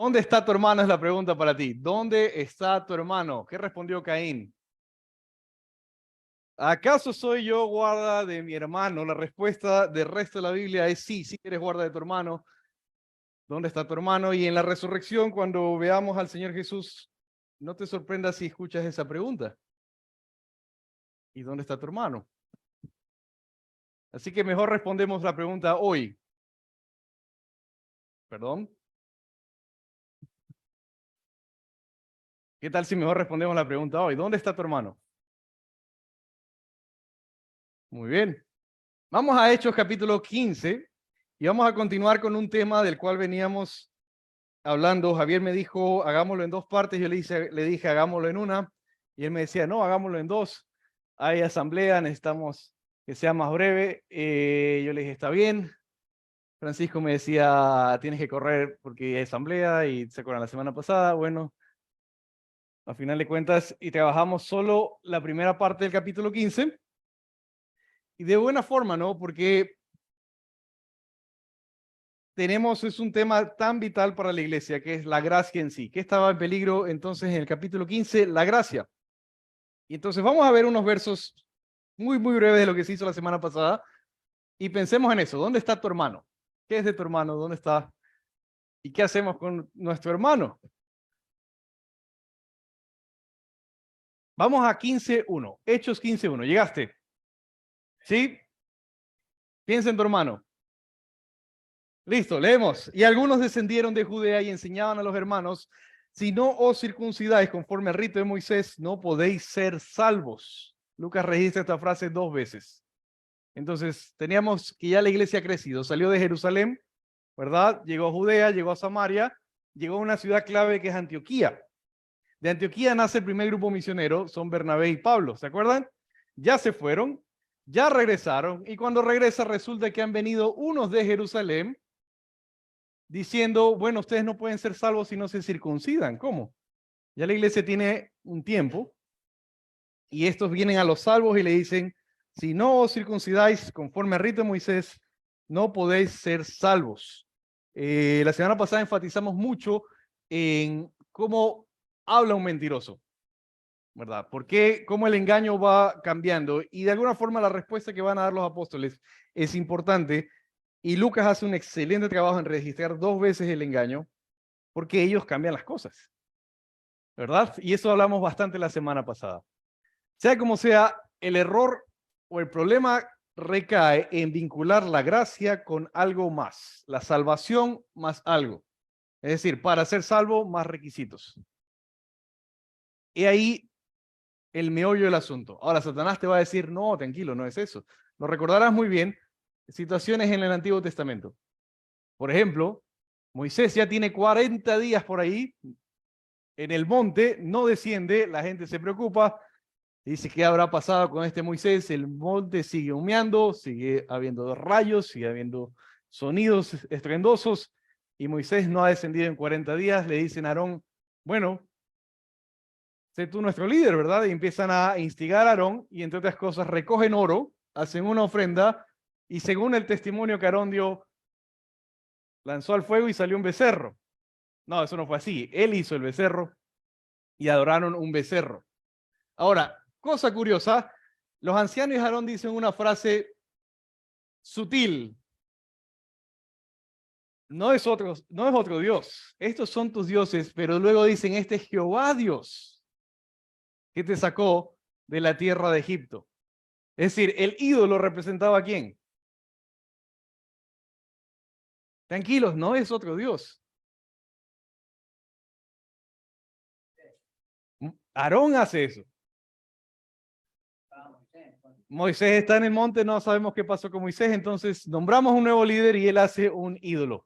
¿Dónde está tu hermano? Es la pregunta para ti. ¿Dónde está tu hermano? ¿Qué respondió Caín? ¿Acaso soy yo guarda de mi hermano? La respuesta del resto de la Biblia es sí, sí eres guarda de tu hermano. ¿Dónde está tu hermano? Y en la resurrección, cuando veamos al Señor Jesús, no te sorprendas si escuchas esa pregunta. ¿Y dónde está tu hermano? Así que mejor respondemos la pregunta hoy. ¿Perdón? ¿Qué tal si mejor respondemos la pregunta hoy? ¿Dónde está tu hermano? Muy bien. Vamos a Hechos capítulo 15 y vamos a continuar con un tema del cual veníamos hablando. Javier me dijo, hagámoslo en dos partes. Yo le dije, hagámoslo en una. Y él me decía, no, hagámoslo en dos. Hay asamblea, necesitamos que sea más breve. Yo le dije, está bien. Francisco me decía, tienes que correr porque hay asamblea y se acuerdan la semana pasada. Bueno, al final de cuentas, y trabajamos solo la primera parte del capítulo 15. Y de buena forma, ¿no? Porque es un tema tan vital para la iglesia, que es la gracia en sí. ¿Qué estaba en peligro entonces en el capítulo 15? La gracia. Y entonces vamos a ver unos versos muy, muy breves de lo que se hizo la semana pasada y pensemos en eso. ¿Dónde está tu hermano? ¿Qué es de tu hermano? ¿Dónde está? ¿Y qué hacemos con nuestro hermano? Vamos a 15:1. Hechos 15:1. ¿Llegaste? ¿Sí? Piensa en tu hermano. Listo, leemos. Y algunos descendieron de Judea y enseñaban a los hermanos, si no os circuncidáis conforme al rito de Moisés, no podéis ser salvos. Lucas registra esta frase 2 veces. Entonces, teníamos que ya la iglesia ha crecido, salió de Jerusalén, ¿verdad? Llegó a Judea, llegó a Samaria, llegó a una ciudad clave que es Antioquía. De Antioquía nace el primer grupo misionero, son Bernabé y Pablo, ¿se acuerdan? Ya se fueron, ya regresaron, y cuando regresa resulta que han venido unos de Jerusalén, diciendo, bueno, ustedes no pueden ser salvos si no se circuncidan. ¿Cómo? Ya la iglesia tiene un tiempo y estos vienen a los salvos y le dicen, si no os circuncidáis conforme al rito de Moisés, no podéis ser salvos. La semana pasada enfatizamos mucho en cómo habla un mentiroso, ¿verdad? Porque cómo el engaño va cambiando y de alguna forma la respuesta que van a dar los apóstoles es importante. Y Lucas hace un excelente trabajo en registrar 2 veces el engaño, porque ellos cambian las cosas, ¿verdad? Y eso hablamos bastante la semana pasada. Sea como sea, el error o el problema recae en vincular la gracia con algo más, la salvación más algo. Es decir, para ser salvo, más requisitos. Y ahí el meollo del asunto. Ahora, Satanás te va a decir, no, tranquilo, no es eso. Lo recordarás muy bien, situaciones en el Antiguo Testamento. Por ejemplo, Moisés ya tiene 40 días por ahí en el monte, no desciende, la gente se preocupa, dice, ¿qué habrá pasado con este Moisés? El monte sigue humeando, sigue habiendo rayos, sigue habiendo sonidos estruendosos, y Moisés no ha descendido en 40 días. Le dicen a Aarón, bueno, sé tú nuestro líder, ¿verdad? Y empiezan a instigar a Aarón, y entre otras cosas recogen oro, hacen una ofrenda, y según el testimonio que Aarón dio, lanzó al fuego y salió un becerro. No, eso no fue así. Él hizo el becerro y adoraron un becerro. Ahora, cosa curiosa, los ancianos de Aarón dicen una frase sutil. No es otro Dios. Estos son tus dioses, pero luego dicen, este es Jehová Dios que te sacó de la tierra de Egipto. Es decir, el ídolo representaba a quién. Tranquilos, no es otro Dios. Aarón hace eso. Moisés está en el monte, no sabemos qué pasó con Moisés, entonces nombramos un nuevo líder y él hace un ídolo.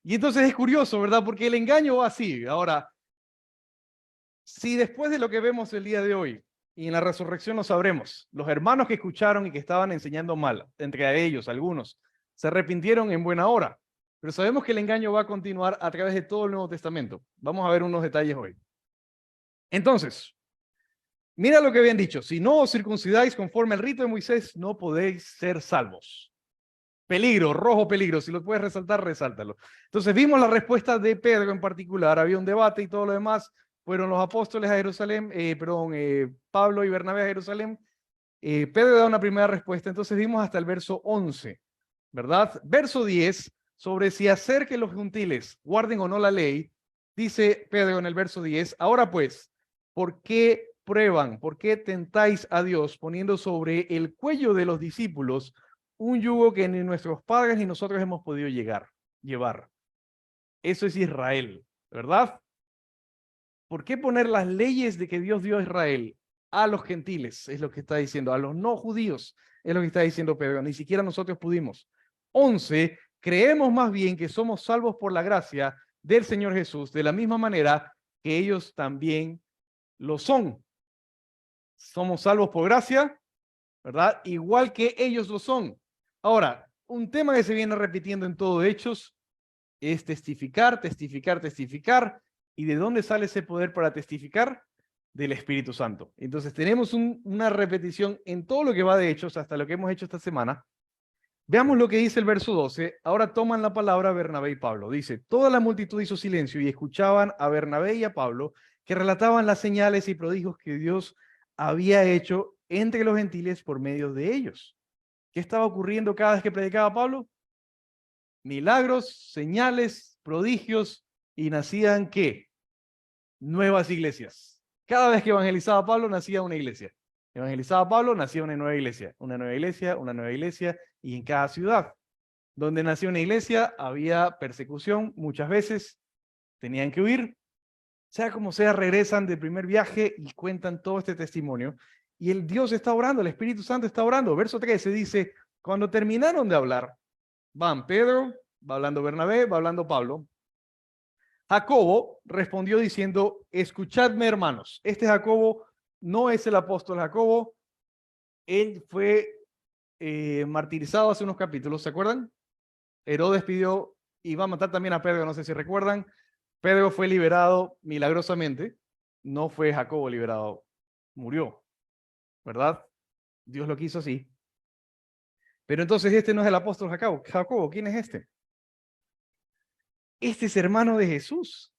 Y entonces es curioso, ¿verdad? Porque el engaño va así. Ahora, si después de lo que vemos el día de hoy y en la resurrección lo sabremos, los hermanos que escucharon y que estaban enseñando mal, entre ellos algunos, se arrepintieron en buena hora, pero sabemos que el engaño va a continuar a través de todo el Nuevo Testamento. Vamos a ver unos detalles hoy. Entonces, mira lo que habían dicho, si no os circuncidáis conforme al rito de Moisés, no podéis ser salvos. Peligro, rojo peligro. Si lo puedes resaltar, resáltalo. Entonces vimos la respuesta de Pedro en particular. Había un debate y todo lo demás. Fueron los apóstoles a Jerusalén, Pablo y Bernabé a Jerusalén. Pedro da una primera respuesta. Entonces vimos hasta el verso 11, ¿verdad? Verso 10, sobre si hacer que los gentiles guarden o no la ley, dice Pedro en el verso 10, ahora pues, ¿por qué prueban? ¿Por qué tentáis a Dios poniendo sobre el cuello de los discípulos un yugo que ni nuestros padres ni nosotros hemos podido llevar? Eso es Israel, ¿verdad? ¿Por qué poner las leyes de que Dios dio a Israel a los gentiles? Es lo que está diciendo, a los no judíos, es lo que está diciendo Pedro. Ni siquiera nosotros pudimos. 11, creemos más bien que somos salvos por la gracia del Señor Jesús, de la misma manera que ellos también lo son. Somos salvos por gracia, ¿verdad? Igual que ellos lo son. Ahora, un tema que se viene repitiendo en todo Hechos es testificar, testificar, testificar. ¿Y de dónde sale ese poder para testificar? Del Espíritu Santo. Entonces tenemos una repetición en todo lo que va de Hechos, hasta lo que hemos hecho esta semana. Veamos lo que dice el verso 12. Ahora toman la palabra Bernabé y Pablo. Dice, toda la multitud hizo silencio y escuchaban a Bernabé y a Pablo, que relataban las señales y prodigios que Dios había hecho entre los gentiles por medio de ellos. ¿Qué estaba ocurriendo cada vez que predicaba Pablo? Milagros, señales, prodigios, y nacían ¿qué? Nuevas iglesias. Cada vez que evangelizaba Pablo, nacía una iglesia. Evangelizaba Pablo, nacía una nueva iglesia. Una nueva iglesia, una nueva iglesia, y en cada ciudad donde nació una iglesia había persecución, muchas veces tenían que huir. Sea como sea, regresan del primer viaje y cuentan todo este testimonio. Y el Dios está orando, el Espíritu Santo está orando. Verso 13 dice, cuando terminaron de hablar, van Pedro, va hablando Bernabé, va hablando Pablo. Jacobo respondió diciendo, escuchadme hermanos. Este Jacobo no es el apóstol Jacobo. Él fue martirizado hace unos capítulos, ¿se acuerdan? Herodes pidió, y va a matar también a Pedro, no sé si recuerdan. Pedro fue liberado milagrosamente. No fue Jacobo liberado, murió, ¿verdad? Dios lo quiso así. Pero entonces este no es el apóstol Jacobo. Jacobo, ¿quién es este? Este es hermano de Jesús.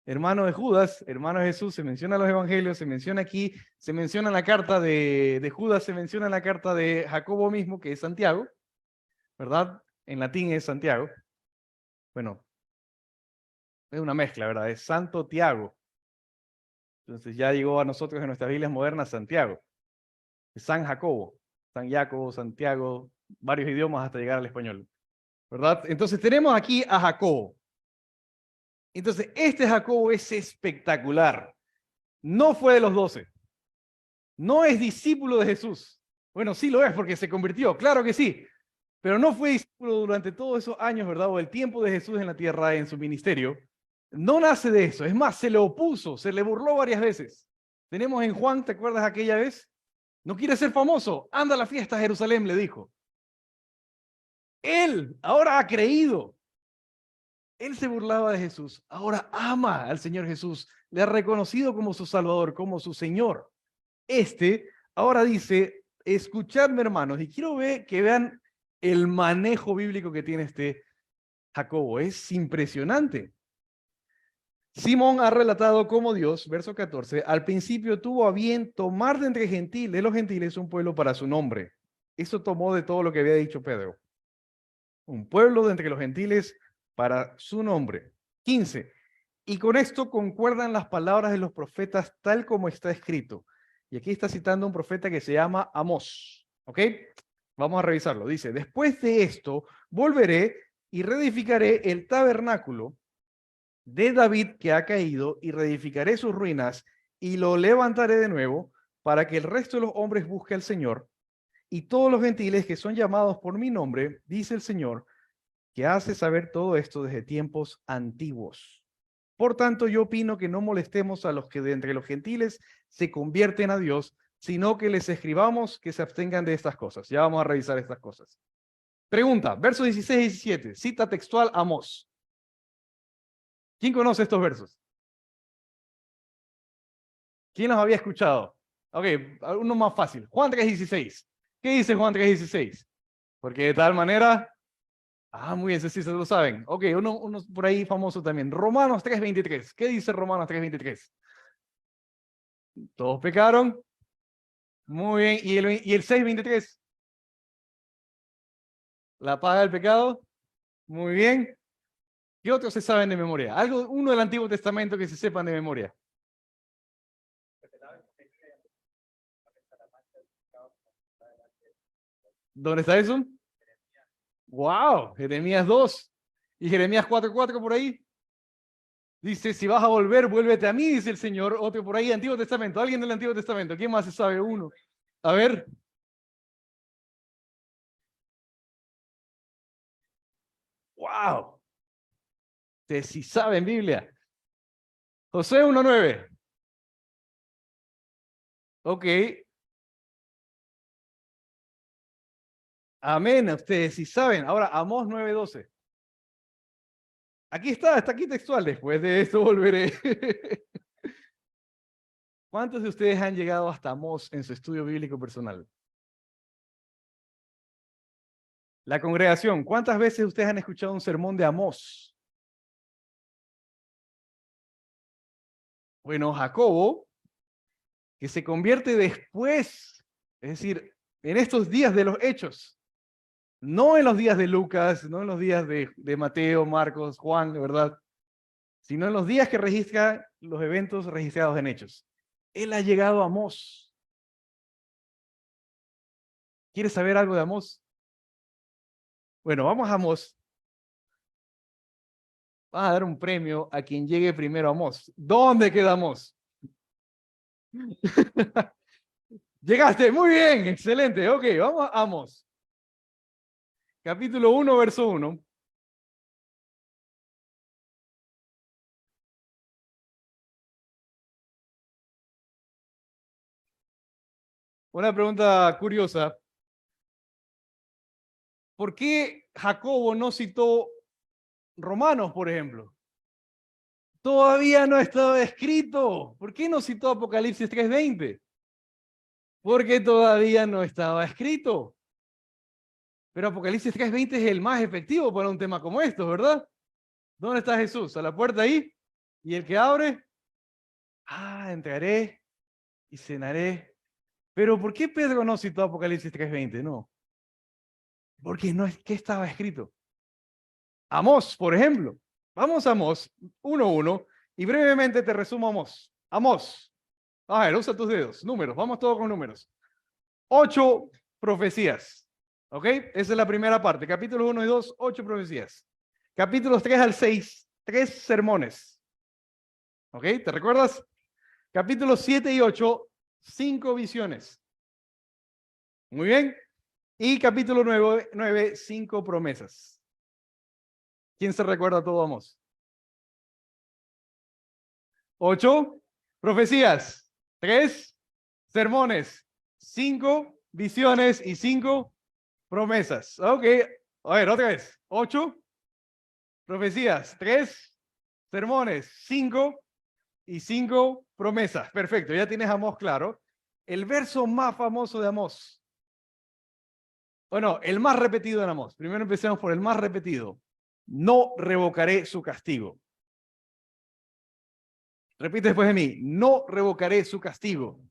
Hermano de Judas, hermano de Jesús, se menciona en los evangelios, se menciona aquí, se menciona en la carta de Judas, se menciona en la carta de Jacobo mismo, que es Santiago, ¿verdad? En latín es Santiago. Bueno, es una mezcla, ¿verdad? Es Santo Tiago. Entonces ya llegó a nosotros en nuestras Biblias modernas Santiago. Es San Jacobo, San Jacobo, Santiago, varios idiomas hasta llegar al español, ¿verdad? Entonces tenemos aquí a Jacobo. Entonces este Jacobo es espectacular. No fue de los 12. No es discípulo de Jesús. Bueno, sí lo es porque se convirtió, claro que sí. Pero no fue discípulo durante todos esos años, ¿verdad? O el tiempo de Jesús en la tierra, en su ministerio. No nace de eso. Es más, se le opuso, se le burló varias veces. Tenemos en Juan, ¿te acuerdas aquella vez? No quiere ser famoso. Anda a la fiesta a Jerusalén, le dijo. Él ahora ha creído. Él se burlaba de Jesús. Ahora ama al Señor Jesús. Le ha reconocido como su Salvador, como su Señor. Ahora dice, escuchadme hermanos, y quiero que vean el manejo bíblico que tiene este Jacobo. Es impresionante. Simón ha relatado cómo Dios, verso 14, al principio tuvo a bien tomar de entre de los gentiles un pueblo para su nombre. Eso tomó de todo lo que había dicho Pedro. Un pueblo de entre los gentiles para su nombre. 15. Y con esto concuerdan las palabras de los profetas tal como está escrito. Y aquí está citando un profeta que se llama Amós. ¿Ok? Vamos a revisarlo. Dice, después de esto volveré y reedificaré el tabernáculo de David que ha caído y reedificaré sus ruinas y lo levantaré de nuevo para que el resto de los hombres busque al Señor y todos los gentiles que son llamados por mi nombre, dice el Señor, que hace saber todo esto desde tiempos antiguos. Por tanto, yo opino que no molestemos a los que de entre los gentiles se convierten a Dios, sino que les escribamos que se abstengan de estas cosas. Ya vamos a revisar estas cosas. Pregunta, versos 16 y 17, cita textual Amós. ¿Quién conoce estos versos? ¿Quién los había escuchado? Ok, uno más fácil. Juan 3:16. ¿Qué dice Juan 3:16? Porque de tal manera... muy bien, ese sí se lo saben. Ok, uno por ahí famoso también. Romanos 3:23. ¿Qué dice Romanos 3:23? Todos pecaron. Muy bien. ¿Y el 6:23? La paga del pecado. Muy bien. ¿Qué otros se saben de memoria? Uno del Antiguo Testamento que se sepan de memoria. ¿Dónde está eso? Wow, Jeremías 2 y Jeremías 4:4 por ahí. Dice, si vas a volver, vuélvete a mí, dice el Señor. Otro por ahí, Antiguo Testamento. ¿Alguien del Antiguo Testamento? ¿Quién más se sabe? Uno. A ver. Wow. Ustedes sí saben Biblia. José 1:9. Ok. Amén. Ustedes sí saben. Ahora, Amós 9:12. Aquí está aquí textual. Después de esto volveré. ¿Cuántos de ustedes han llegado hasta Amós en su estudio bíblico personal? La congregación, ¿cuántas veces ustedes han escuchado un sermón de Amós? Bueno, Jacobo, que se convierte después, es decir, en estos días de los hechos, no en los días de Lucas, no en los días de Mateo, Marcos, Juan, de verdad, sino en los días que registra los eventos registrados en hechos. Él ha llegado a Amós. ¿Quieres saber algo de Amós? Bueno, vamos a Amós. Vas a dar un premio a quien llegue primero a Amós. ¿Dónde queda Amós? Llegaste, muy bien, excelente. Ok, vamos a Amós. Capítulo 1, verso 1. Una pregunta curiosa. ¿Por qué Jacobo no citó Romanos, por ejemplo? Todavía no estaba escrito. ¿Por qué no citó Apocalipsis 3:20? Porque todavía no estaba escrito. Pero Apocalipsis 3:20 es el más efectivo para un tema como estos, ¿verdad? ¿Dónde está Jesús? ¿A la puerta ahí? ¿Y el que abre? Entraré y cenaré. Pero ¿por qué Pedro no citó Apocalipsis 3:20? No. Porque no es que estaba escrito. Amós, por ejemplo. Vamos a Amós 1:1 y brevemente te resumo Amós. Amós. A ver, usa tus dedos. Números. Vamos todos con números. 8 profecías. ¿Ok? Esa es la primera parte. Capítulos 1 y 2, 8 profecías. Capítulos 3 al 6, 3 sermones. ¿Ok? ¿Te recuerdas? Capítulos 7 y 8, 5 visiones. Muy bien. Y capítulo 9, 5 promesas. ¿Quién se recuerda todo, Amós? 8 profecías, 3 sermones, 5 visiones y 5 promesas. Ok, a ver, otra vez. 8 profecías, 3 sermones, 5 y 5 promesas. Perfecto, ya tienes Amós claro. El verso más famoso de Amós. Bueno, el más repetido en Amós. Primero empecemos por el más repetido. No revocaré su castigo. Repite después de mí. No revocaré su castigo.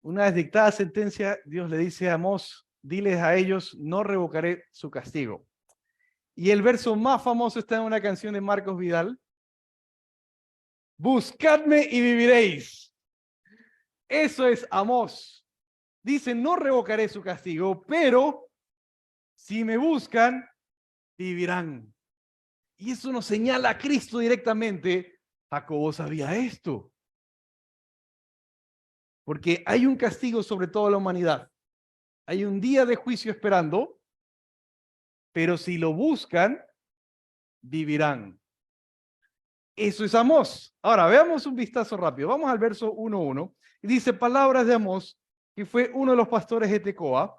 Una vez dictada sentencia, Dios le dice a Amós, diles a ellos, no revocaré su castigo. Y el verso más famoso está en una canción de Marcos Vidal. Buscadme y viviréis. Eso es Amós. Dice, no revocaré su castigo, pero si me buscan, vivirán. Y eso nos señala a Cristo directamente. Jacobo sabía esto. Porque hay un castigo sobre toda la humanidad. Hay un día de juicio esperando, pero si lo buscan, vivirán. Eso es Amós. Ahora, veamos un vistazo rápido. Vamos al verso 1:1. Y dice, palabras de Amós, que fue uno de los pastores de Tecoa,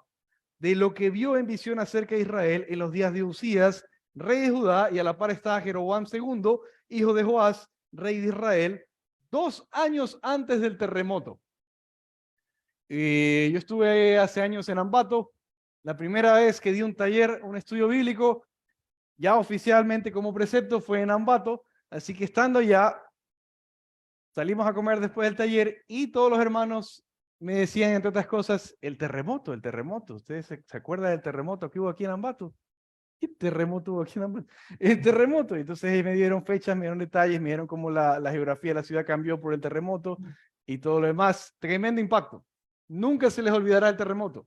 de lo que vio en visión acerca de Israel en los días de Usías, rey de Judá, y a la par estaba Jeroboam II, hijo de Joás, rey de Israel, 2 años antes del terremoto. Yo estuve hace años en Ambato. La primera vez que di un taller, un estudio bíblico, ya oficialmente como precepto, fue en Ambato. Así que estando allá, salimos a comer después del taller y todos los hermanos me decían, entre otras cosas, el terremoto, el terremoto. ¿Ustedes se acuerdan del terremoto que hubo aquí en Ambato? ¿Qué terremoto hubo aquí en Ambato? El terremoto. Entonces me dieron fechas, me dieron detalles, me dieron cómo la geografía de la ciudad cambió por el terremoto y todo lo demás. Tremendo impacto. Nunca se les olvidará el terremoto.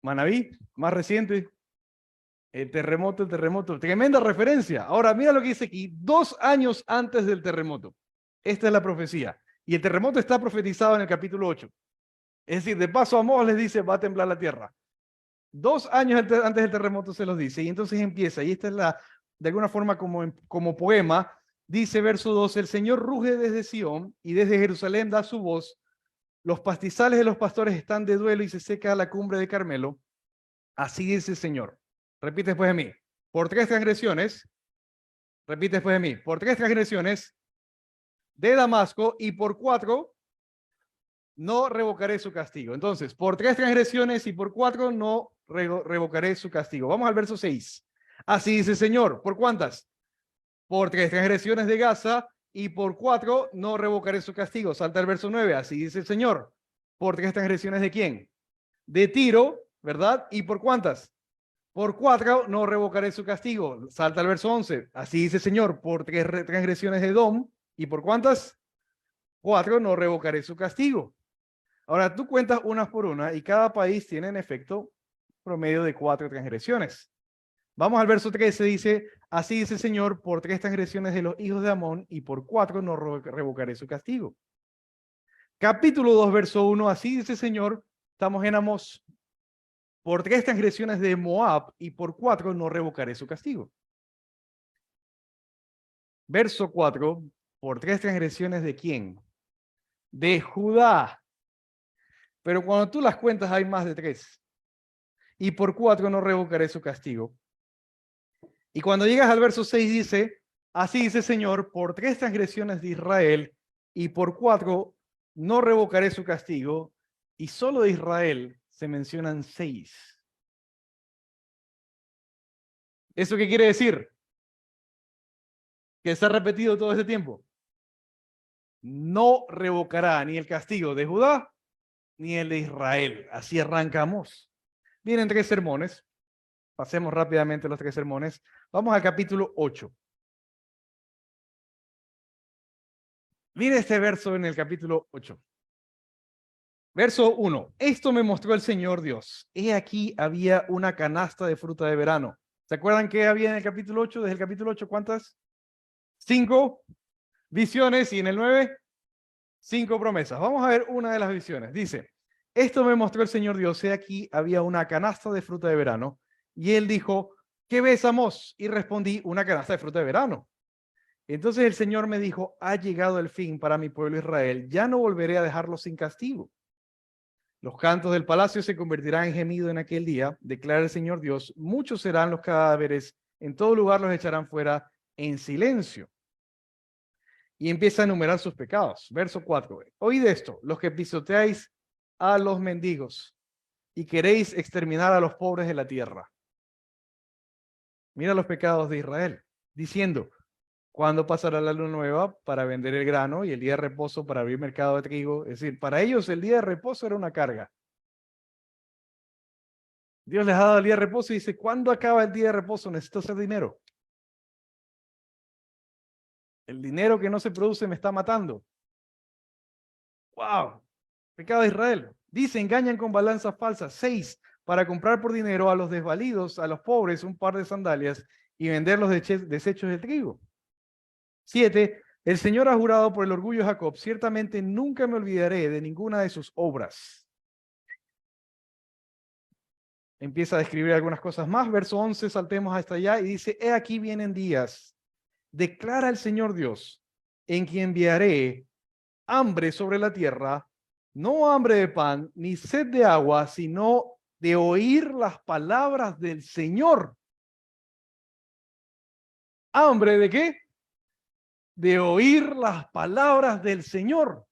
Manabí, más reciente. El terremoto, el terremoto. Tremenda referencia. Ahora, mira lo que dice aquí. 2 años antes del terremoto. Esta es la profecía. Y el terremoto está profetizado en el capítulo 8. Es decir, de paso a Amós les dice, va a temblar la tierra. 2 años antes del terremoto se los dice. Y entonces empieza. Y esta es de alguna forma como poema. Dice verso 2, el Señor ruge desde Sión y desde Jerusalén da su voz. Los pastizales de los pastores están de duelo y se seca la cumbre de Carmelo. Así dice el Señor. Repite después de mí. Por 3 transgresiones, repite después de mí. Por 3 transgresiones de Damasco y por 4 no revocaré su castigo. Entonces, por 3 transgresiones y por 4 no revocaré su castigo. Vamos al verso 6. Así dice el Señor. ¿Por cuántas? Por 3 transgresiones de Gaza y por 4 no revocaré su castigo. Salta el verso 9. Así dice el Señor. ¿Por 3 transgresiones de quién? De Tiro, ¿verdad? ¿Y por cuántas? Por 4 no revocaré su castigo. Salta el verso 11. Así dice el Señor. Por 3 transgresiones de Edom. ¿Y por cuántas? 4 no revocaré su castigo. Ahora tú cuentas unas por una y cada país tiene en efecto promedio de 4 transgresiones. Vamos al verso 13, dice, así dice el Señor, por 3 transgresiones de los hijos de Amón y por 4 no revocaré su castigo. Capítulo 2, verso 1, así dice el Señor, estamos en Amós, por 3 transgresiones de Moab y por 4 no revocaré su castigo. Verso 4, por 3 transgresiones de quién? De Judá. Pero cuando tú las cuentas hay más de 3. Y por 4 no revocaré su castigo. Y cuando llegas al verso 6 dice, así dice el Señor, por 3 transgresiones de Israel y por 4 no revocaré su castigo. Y solo de Israel se mencionan 6. ¿Eso qué quiere decir? Que se ha repetido todo ese tiempo. No revocará ni el castigo de Judá ni el de Israel. Así arrancamos. Vienen 3 sermones. Pasemos rápidamente los 3 sermones. Vamos al capítulo 8. Mire este verso en el capítulo 8. Verso 1. Esto me mostró el Señor Dios. He aquí había una canasta de fruta de verano. ¿Se acuerdan qué había en el capítulo 8? Desde el capítulo 8, ¿cuántas? 5 visiones y en el 9, 5 promesas. Vamos a ver una de las visiones. Dice, esto me mostró el Señor Dios. He aquí había una canasta de fruta de verano. Y él dijo, ¿qué ves, Amós? Y respondí, una canasta de fruta de verano. Entonces el Señor me dijo, ha llegado el fin para mi pueblo Israel. Ya no volveré a dejarlo sin castigo. Los cantos del palacio se convertirán en gemido en aquel día, declara el Señor Dios. Muchos serán los cadáveres, en todo lugar los echarán fuera en silencio. Y empieza a enumerar sus pecados. Verso 4. Oíd esto, los que pisoteáis a los mendigos y queréis exterminar a los pobres de la tierra. Mira los pecados de Israel, diciendo, ¿cuándo pasará la luna nueva para vender el grano y el día de reposo para abrir mercado de trigo? Es decir, para ellos el día de reposo era una carga. Dios les ha dado el día de reposo y dice, ¿cuándo acaba el día de reposo? Necesito hacer dinero. El dinero que no se produce me está matando. ¡Wow! Pecado de Israel. Dice, engañan con balanzas falsas. 6, para comprar por dinero a los desvalidos, a los pobres, un par de sandalias y vender los desechos de trigo. 7, el Señor ha jurado por el orgullo de Jacob, ciertamente nunca me olvidaré de ninguna de sus obras. Empieza a describir algunas cosas más. Verso 11, saltemos hasta allá y dice, he aquí vienen días, declara el Señor Dios, en quien enviaré hambre sobre la tierra, no hambre de pan, ni sed de agua, sino de oír las palabras del Señor. ¿Hambre de qué? De oír las palabras del Señor.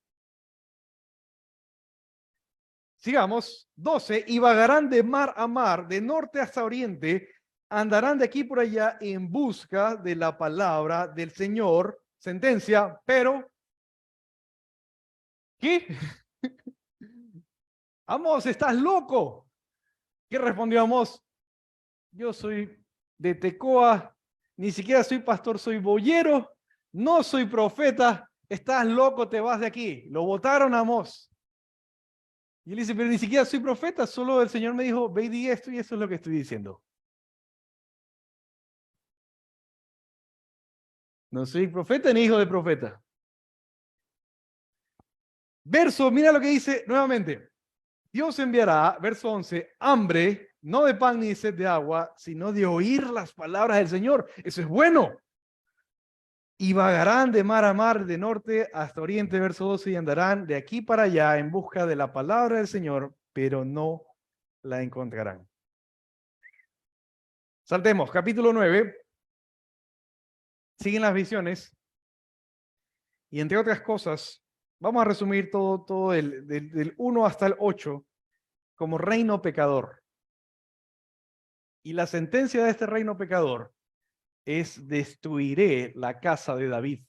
Sigamos. 12. Y vagarán de mar a mar, de norte hasta oriente, andarán de aquí por allá en busca de la palabra del Señor. Sentencia, pero ¿qué? Amós, ¿estás loco? ¿Qué respondió Amós? Yo soy de Tecoa, ni siquiera soy pastor, soy boyero, no soy profeta, estás loco, te vas de aquí. Lo votaron a Amós. Y él dice, pero ni siquiera soy profeta, solo el Señor me dijo, ve y di esto y eso es lo que estoy diciendo. No soy profeta ni hijo de profeta. Verso, mira lo que dice nuevamente. Dios enviará, verso 11, hambre, no de pan ni de sed de agua, sino de oír las palabras del Señor. Eso es bueno. Y vagarán de mar a mar, de norte hasta oriente, verso 12, y andarán de aquí para allá en busca de la palabra del Señor, pero no la encontrarán. Saltemos, capítulo 9. Siguen las visiones. Y entre otras cosas, vamos a resumir todo del 1 hasta el 8 como reino pecador. Y la sentencia de este reino pecador es destruiré la casa de David.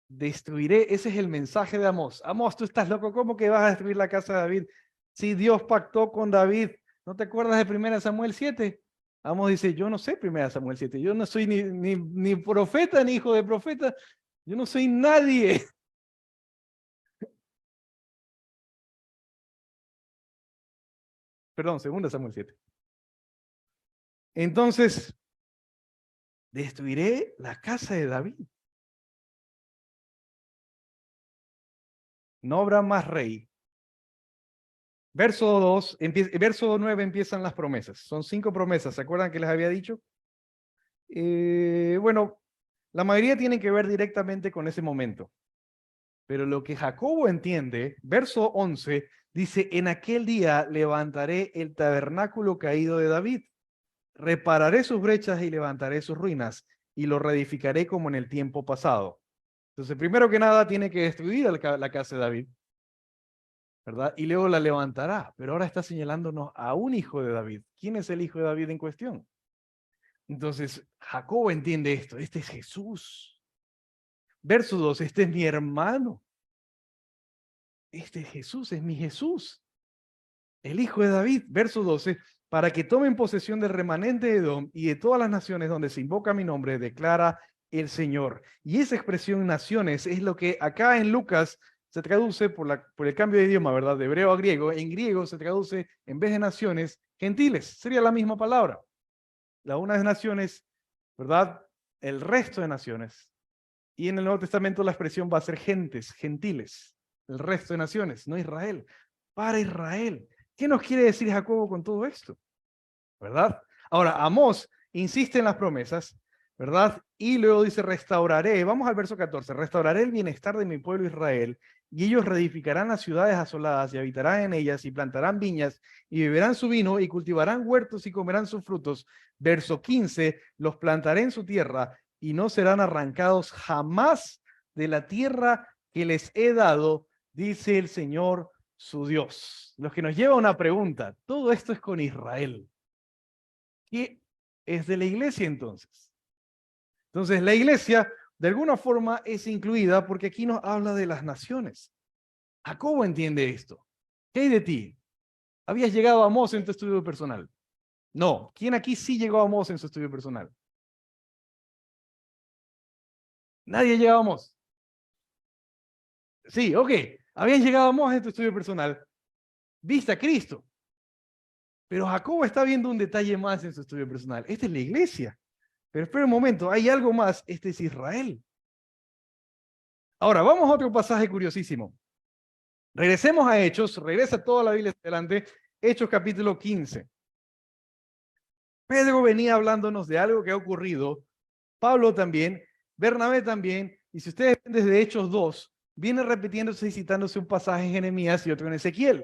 Destruiré, ese es el mensaje de Amós. Amós, tú estás loco, ¿cómo que vas a destruir la casa de David? Si Dios pactó con David, ¿no te acuerdas de 1 Samuel 7? Amós dice, yo no sé 1 Samuel 7, yo no soy ni profeta ni hijo de profeta, yo no soy nadie. Perdón, 2 Samuel 7. Entonces, destruiré la casa de David. No habrá más rey. Verso 9 empiezan las promesas. Son 5 promesas. ¿Se acuerdan que les había dicho? Bueno, la mayoría tienen que ver directamente con ese momento. Pero lo que Jacobo entiende, verso 11, dice, en aquel día levantaré el tabernáculo caído de David, repararé sus brechas y levantaré sus ruinas, y lo reedificaré como en el tiempo pasado. Entonces, primero que nada, tiene que destruir la casa de David, ¿verdad? Y luego la levantará, pero ahora está señalándonos a un hijo de David. ¿Quién es el hijo de David en cuestión? Entonces, Jacobo entiende esto, este es Jesús. Verso 2, este es mi hermano. Este es Jesús, es mi Jesús. El hijo de David, verso 12, para que tomen posesión del remanente de Edom y de todas las naciones donde se invoca mi nombre, declara el Señor. Y esa expresión naciones es lo que acá en Lucas se traduce por el cambio de idioma, ¿verdad? De hebreo a griego. En griego se traduce, en vez de naciones, gentiles. Sería la misma palabra. La una de naciones, ¿verdad? El resto de naciones. Y en el Nuevo Testamento la expresión va a ser gentes, gentiles. El resto de naciones, no Israel. Para Israel. ¿Qué nos quiere decir Jacobo con todo esto? ¿Verdad? Ahora, Amós insiste en las promesas, ¿verdad? Y luego dice, restauraré, vamos al verso 14, restauraré el bienestar de mi pueblo Israel, y ellos reedificarán las ciudades asoladas y habitarán en ellas y plantarán viñas y beberán su vino y cultivarán huertos y comerán sus frutos. Verso 15, los plantaré en su tierra y no serán arrancados jamás de la tierra que les he dado, dice el Señor su Dios. Lo que nos lleva a una pregunta, todo esto es con Israel. ¿Qué es de la iglesia entonces? Entonces la iglesia de alguna forma es incluida porque aquí nos habla de las naciones. Jacobo entiende esto. ¿Qué hay de ti? ¿Habías llegado a Amós en tu estudio personal? No. ¿Quién aquí sí llegó a Amós en su estudio personal? Nadie llegó a Amós. Sí, ok. Habían llegado a Amós en tu estudio personal. Viste a Cristo. Pero Jacobo está viendo un detalle más en su estudio personal. Esta es la iglesia. Pero espera un momento, hay algo más. Este es Israel. Ahora, vamos a otro pasaje curiosísimo. Regresemos a Hechos, regresa toda la Biblia hacia adelante. Hechos capítulo 15. Pedro venía hablándonos de algo que ha ocurrido. Pablo también, Bernabé también. Y si ustedes ven desde Hechos 2, viene repitiéndose y citándose un pasaje en Jeremías y otro en Ezequiel.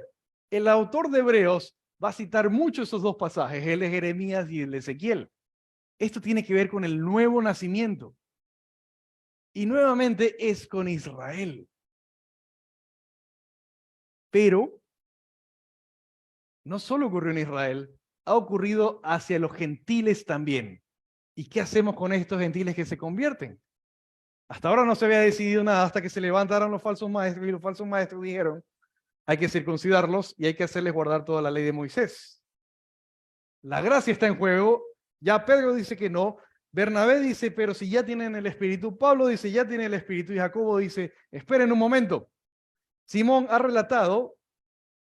El autor de Hebreos va a citar mucho esos dos pasajes, el de Jeremías y el de Ezequiel. Esto tiene que ver con el nuevo nacimiento. Y nuevamente es con Israel. Pero no solo ocurrió en Israel, ha ocurrido hacia los gentiles también. ¿Y qué hacemos con estos gentiles que se convierten? Hasta ahora no se había decidido nada hasta que se levantaron los falsos maestros y los falsos maestros dijeron, hay que circuncidarlos y hay que hacerles guardar toda la ley de Moisés. La gracia está en juego. Ya Pedro dice que no. Bernabé dice, pero si ya tienen el Espíritu. Pablo dice, ya tienen el Espíritu. Y Jacobo dice, esperen un momento. Simón ha relatado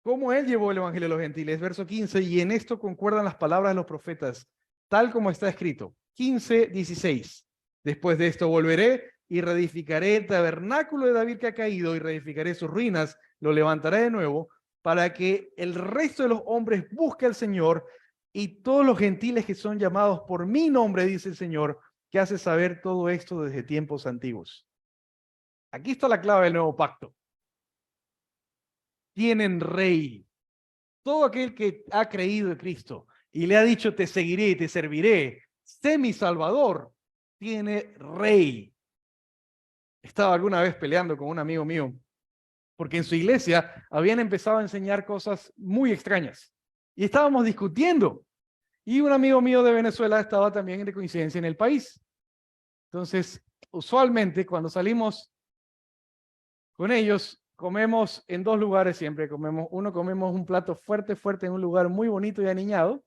cómo él llevó el Evangelio a los gentiles. Verso 15, y en esto concuerdan las palabras de los profetas, tal como está escrito. 15, 16. Después de esto volveré y reedificaré el tabernáculo de David que ha caído y reedificaré sus ruinas, lo levantaré de nuevo para que el resto de los hombres busque al Señor y todos los gentiles que son llamados por mi nombre, dice el Señor, que hace saber todo esto desde tiempos antiguos. Aquí está la clave del nuevo pacto. Tienen rey. Todo aquel que ha creído en Cristo y le ha dicho te seguiré y te serviré, sé mi salvador, tiene rey. Estaba alguna vez peleando con un amigo mío porque en su iglesia habían empezado a enseñar cosas muy extrañas y estábamos discutiendo. Y un amigo mío de Venezuela estaba también de coincidencia en el país. Entonces, usualmente cuando salimos con ellos, comemos en dos lugares siempre. Comemos un plato fuerte en un lugar muy bonito y aniñado.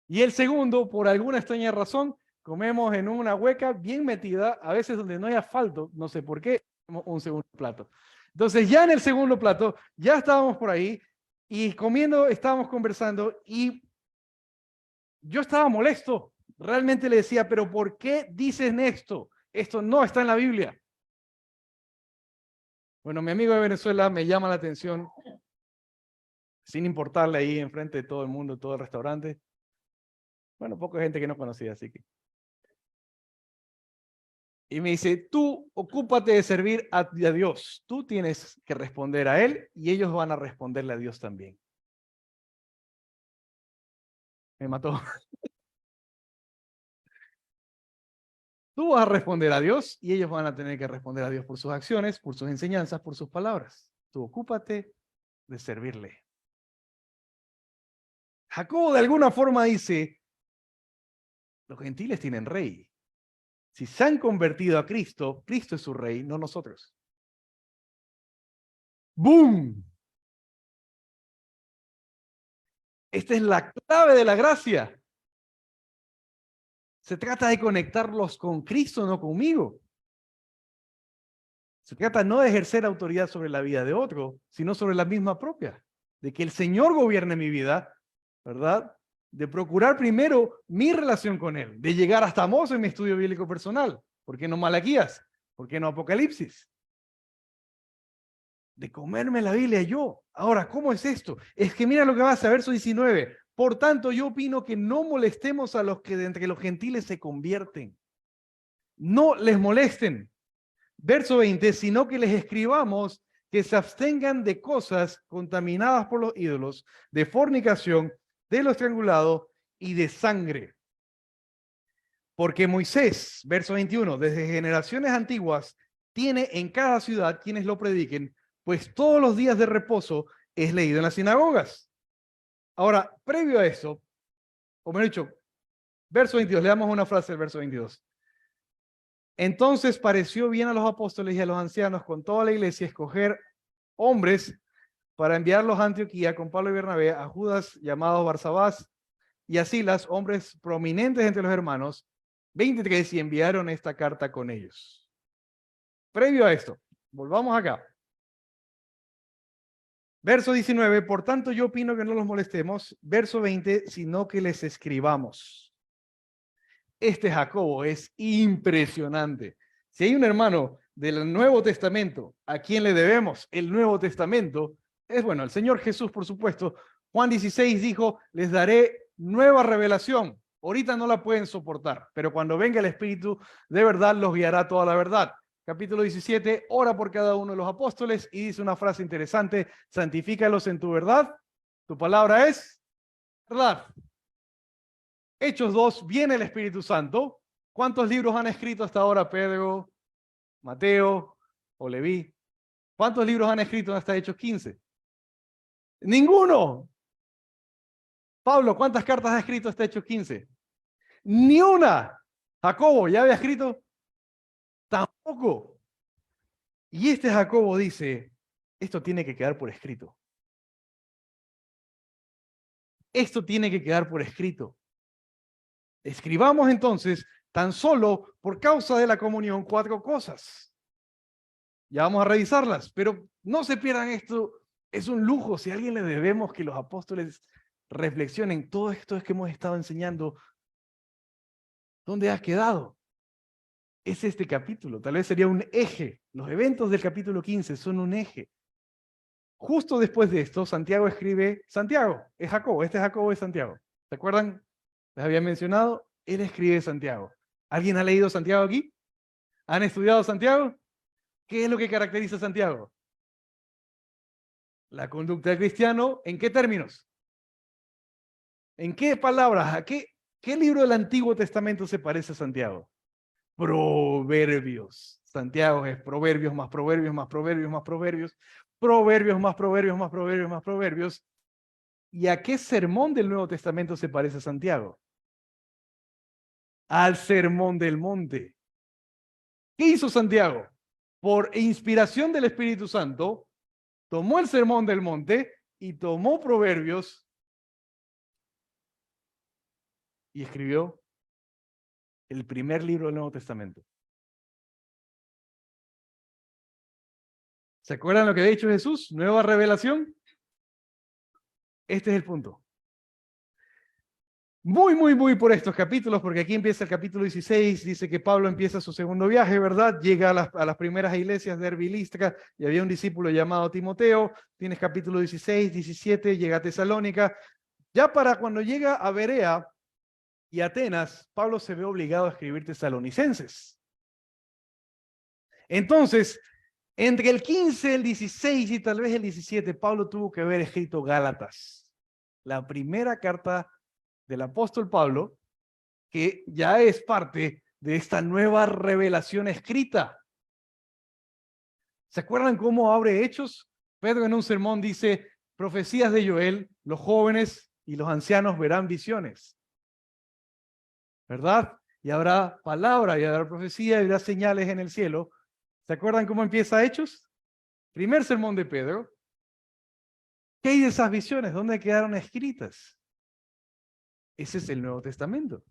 Y el segundo, por alguna extraña razón, comemos en una hueca bien metida, a veces donde no hay asfalto, no sé por qué, un segundo plato. Entonces ya en el segundo plato, ya estábamos por ahí y comiendo, estábamos conversando y yo estaba molesto. Realmente le decía, pero ¿por qué dicen esto? Esto no está en la Biblia. Bueno, mi amigo de Venezuela me llama la atención, sin importarle ahí enfrente de todo el mundo, todo el restaurante. Bueno, poca gente que no conocía, así que. Y me dice, tú ocúpate de servir a Dios. Tú tienes que responder a Él y ellos van a responderle a Dios también. Me mató. Tú vas a responder a Dios y ellos van a tener que responder a Dios por sus acciones, por sus enseñanzas, por sus palabras. Tú ocúpate de servirle. Jacobo de alguna forma dice, los gentiles tienen rey. Si se han convertido a Cristo, Cristo es su rey, no nosotros. ¡Boom! Esta es la clave de la gracia. Se trata de conectarlos con Cristo, no conmigo. Se trata no de ejercer autoridad sobre la vida de otro, sino sobre la misma propia. De que el Señor gobierne mi vida, ¿verdad? De procurar primero mi relación con Él, de llegar hasta Amós en mi estudio bíblico personal. ¿Por qué no Malaquías? ¿Por qué no Apocalipsis? De comerme la Biblia yo. Ahora, ¿cómo es esto? Es que mira lo que va a ser, verso 19. Por tanto, yo opino que no molestemos a los que de entre los gentiles se convierten. No les molesten. Verso 20, sino que les escribamos que se abstengan de cosas contaminadas por los ídolos, de fornicación, de lo estrangulado y de sangre. Porque Moisés, verso 21, desde generaciones antiguas, tiene en cada ciudad quienes lo prediquen, pues todos los días de reposo es leído en las sinagogas. Ahora, previo a eso, o mejor dicho, verso 22, le damos una frase del verso 22. Entonces pareció bien a los apóstoles y a los ancianos con toda la iglesia escoger hombres para enviarlos a Antioquía con Pablo y Bernabé, a Judas llamado Barsabás y a Silas, hombres prominentes entre los hermanos, 23, y enviaron esta carta con ellos. Previo a esto, volvamos acá. Verso 19, por tanto yo opino que no los molestemos. Verso 20, sino que les escribamos. Este Jacobo es impresionante. Si hay un hermano del Nuevo Testamento a quien le debemos el Nuevo Testamento, es bueno, el Señor Jesús, por supuesto. Juan 16 dijo, les daré nueva revelación. Ahorita no la pueden soportar, pero cuando venga el Espíritu de verdad los guiará toda la verdad. Capítulo 17, ora por cada uno de los apóstoles y dice una frase interesante, santifícalos en tu verdad. Tu palabra es verdad. Hechos 2, viene el Espíritu Santo. ¿Cuántos libros han escrito hasta ahora Pedro, Mateo o Leví? ¿Cuántos libros han escrito hasta Hechos 15? Ninguno. Pablo, ¿cuántas cartas ha escrito hasta Hechos 15? Ni una. Jacobo, ¿ya había escrito? Tampoco. Y este Jacobo dice, esto tiene que quedar por escrito. Esto tiene que quedar por escrito. Escribamos entonces, tan solo por causa de la comunión, 4 cosas. Ya vamos a revisarlas, pero no se pierdan esto. Es un lujo. Si a alguien le debemos que los apóstoles reflexionen todo esto es que hemos estado enseñando, ¿dónde ha quedado? Es este capítulo. Tal vez sería un eje. Los eventos del capítulo 15 son un eje. Justo después de esto, Santiago escribe, Santiago, es Jacobo, este Jacobo es Santiago. ¿Se acuerdan? Les había mencionado, él escribe Santiago. ¿Alguien ha leído Santiago aquí? ¿Han estudiado Santiago? ¿Qué es lo que caracteriza a Santiago? La conducta del cristiano, ¿en qué términos? ¿En qué palabras? ¿A qué libro del Antiguo Testamento se parece a Santiago? Proverbios. Santiago es proverbios más proverbios más proverbios más proverbios, proverbios más proverbios más proverbios más proverbios. ¿Y a qué sermón del Nuevo Testamento se parece a Santiago? Al sermón del monte. ¿Qué hizo Santiago? Por inspiración del Espíritu Santo, tomó el sermón del monte y tomó proverbios y escribió el primer libro del Nuevo Testamento. ¿Se acuerdan lo que ha dicho Jesús? Nueva revelación. Este es el punto. Muy por estos capítulos, porque aquí empieza el capítulo 16, dice que Pablo empieza su segundo viaje, ¿verdad? Llega a las primeras iglesias de Derbe y Listra, y había un discípulo llamado Timoteo. Tienes capítulo 16, 17, llega a Tesalónica. Ya para cuando llega a Berea y Atenas, Pablo se ve obligado a escribir Tesalonicenses. Entonces, entre el 15, el 16 y tal vez el 17, Pablo tuvo que haber escrito Gálatas, la primera carta del apóstol Pablo, que ya es parte de esta nueva revelación escrita. ¿Se acuerdan cómo abre Hechos? Pedro en un sermón dice, profecías de Joel, los jóvenes y los ancianos verán visiones, ¿verdad? Y habrá palabra, y habrá profecía, y habrá señales en el cielo. ¿Se acuerdan cómo empieza Hechos? Primer sermón de Pedro. ¿Qué hay de esas visiones? ¿Dónde quedaron escritas? Ese es el Nuevo Testamento.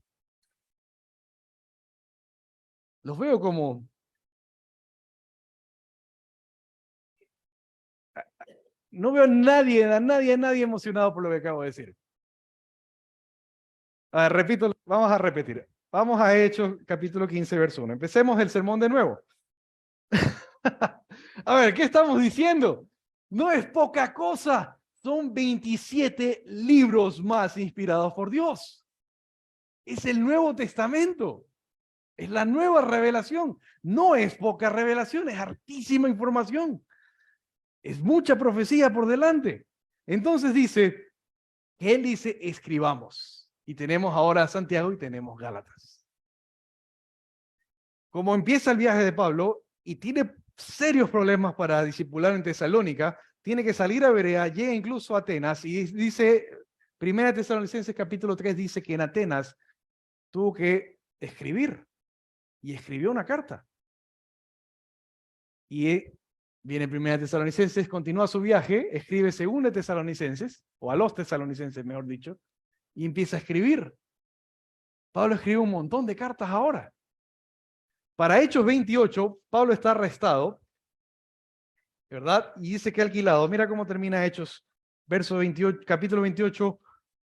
Los veo como... No veo a nadie emocionado por lo que acabo de decir. A ver, repito, vamos a repetir. Vamos a Hechos, capítulo 15, verso 1. Empecemos el sermón de nuevo. A ver, ¿qué estamos diciendo? No es poca cosa. Son 27 libros más inspirados por Dios. Es el Nuevo Testamento. Es la nueva revelación. No es poca revelación, es hartísima información. Es mucha profecía por delante. Entonces dice, él dice, escribamos. Y tenemos ahora a Santiago y tenemos Gálatas. Como empieza el viaje de Pablo y tiene serios problemas para discipular en Tesalónica, tiene que salir a Berea, llega incluso a Atenas y dice, Primera Tesalonicenses capítulo 3 dice que en Atenas tuvo que escribir y escribió una carta. Y viene Primera Tesalonicenses, continúa su viaje, escribe Segunda Tesalonicenses, o a los tesalonicenses, mejor dicho, y empieza a escribir. Pablo escribe un montón de cartas ahora. Para Hechos 28, Pablo está arrestado, ¿verdad? Y dice que alquilado. Mira cómo termina Hechos, verso 28, capítulo 28,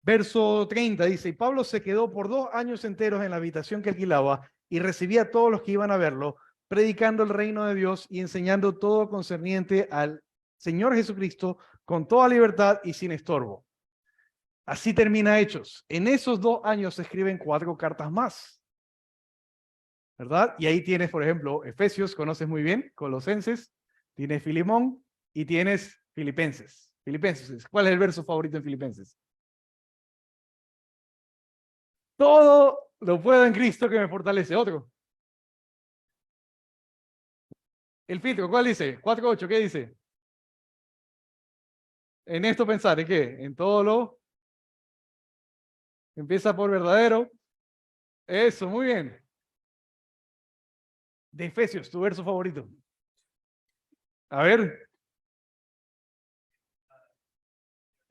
verso 30. Dice, y Pablo se quedó por 2 años enteros en la habitación que alquilaba y recibía a todos los que iban a verlo, predicando el reino de Dios y enseñando todo concerniente al Señor Jesucristo con toda libertad y sin estorbo. Así termina Hechos. En esos 2 años se escriben 4 cartas más, ¿verdad? Y ahí tienes, por ejemplo, Efesios, conoces muy bien, Colosenses, tienes Filemón y tienes Filipenses. Filipenses, ¿cuál es el verso favorito en Filipenses? Todo lo puedo en Cristo que me fortalece. Otro. El filtro, ¿cuál dice? 4.8, ¿qué dice? En esto pensar, ¿en qué? En todo lo... Empieza por verdadero. Eso, muy bien. De Efesios, tu verso favorito. A ver,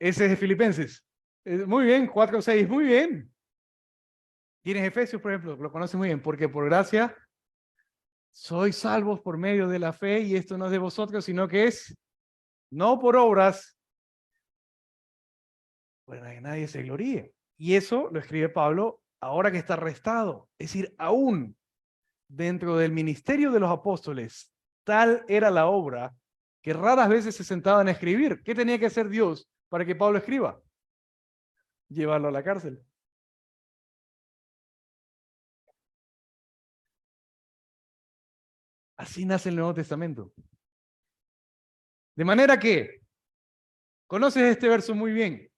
ese es de Filipenses. Muy bien, 4:6, muy bien. Tienes Efesios, por ejemplo, lo conoces muy bien, porque por gracia sois salvos por medio de la fe, y esto no es de vosotros, sino que es no por obras, para que nadie se gloríe. Y eso lo escribe Pablo ahora que está arrestado. Es decir, aún dentro del ministerio de los apóstoles, tal era la obra que raras veces se sentaban a escribir. ¿Qué tenía que hacer Dios para que Pablo escriba? Llevarlo a la cárcel. Así nace el Nuevo Testamento. De manera que, conoces este verso muy bien,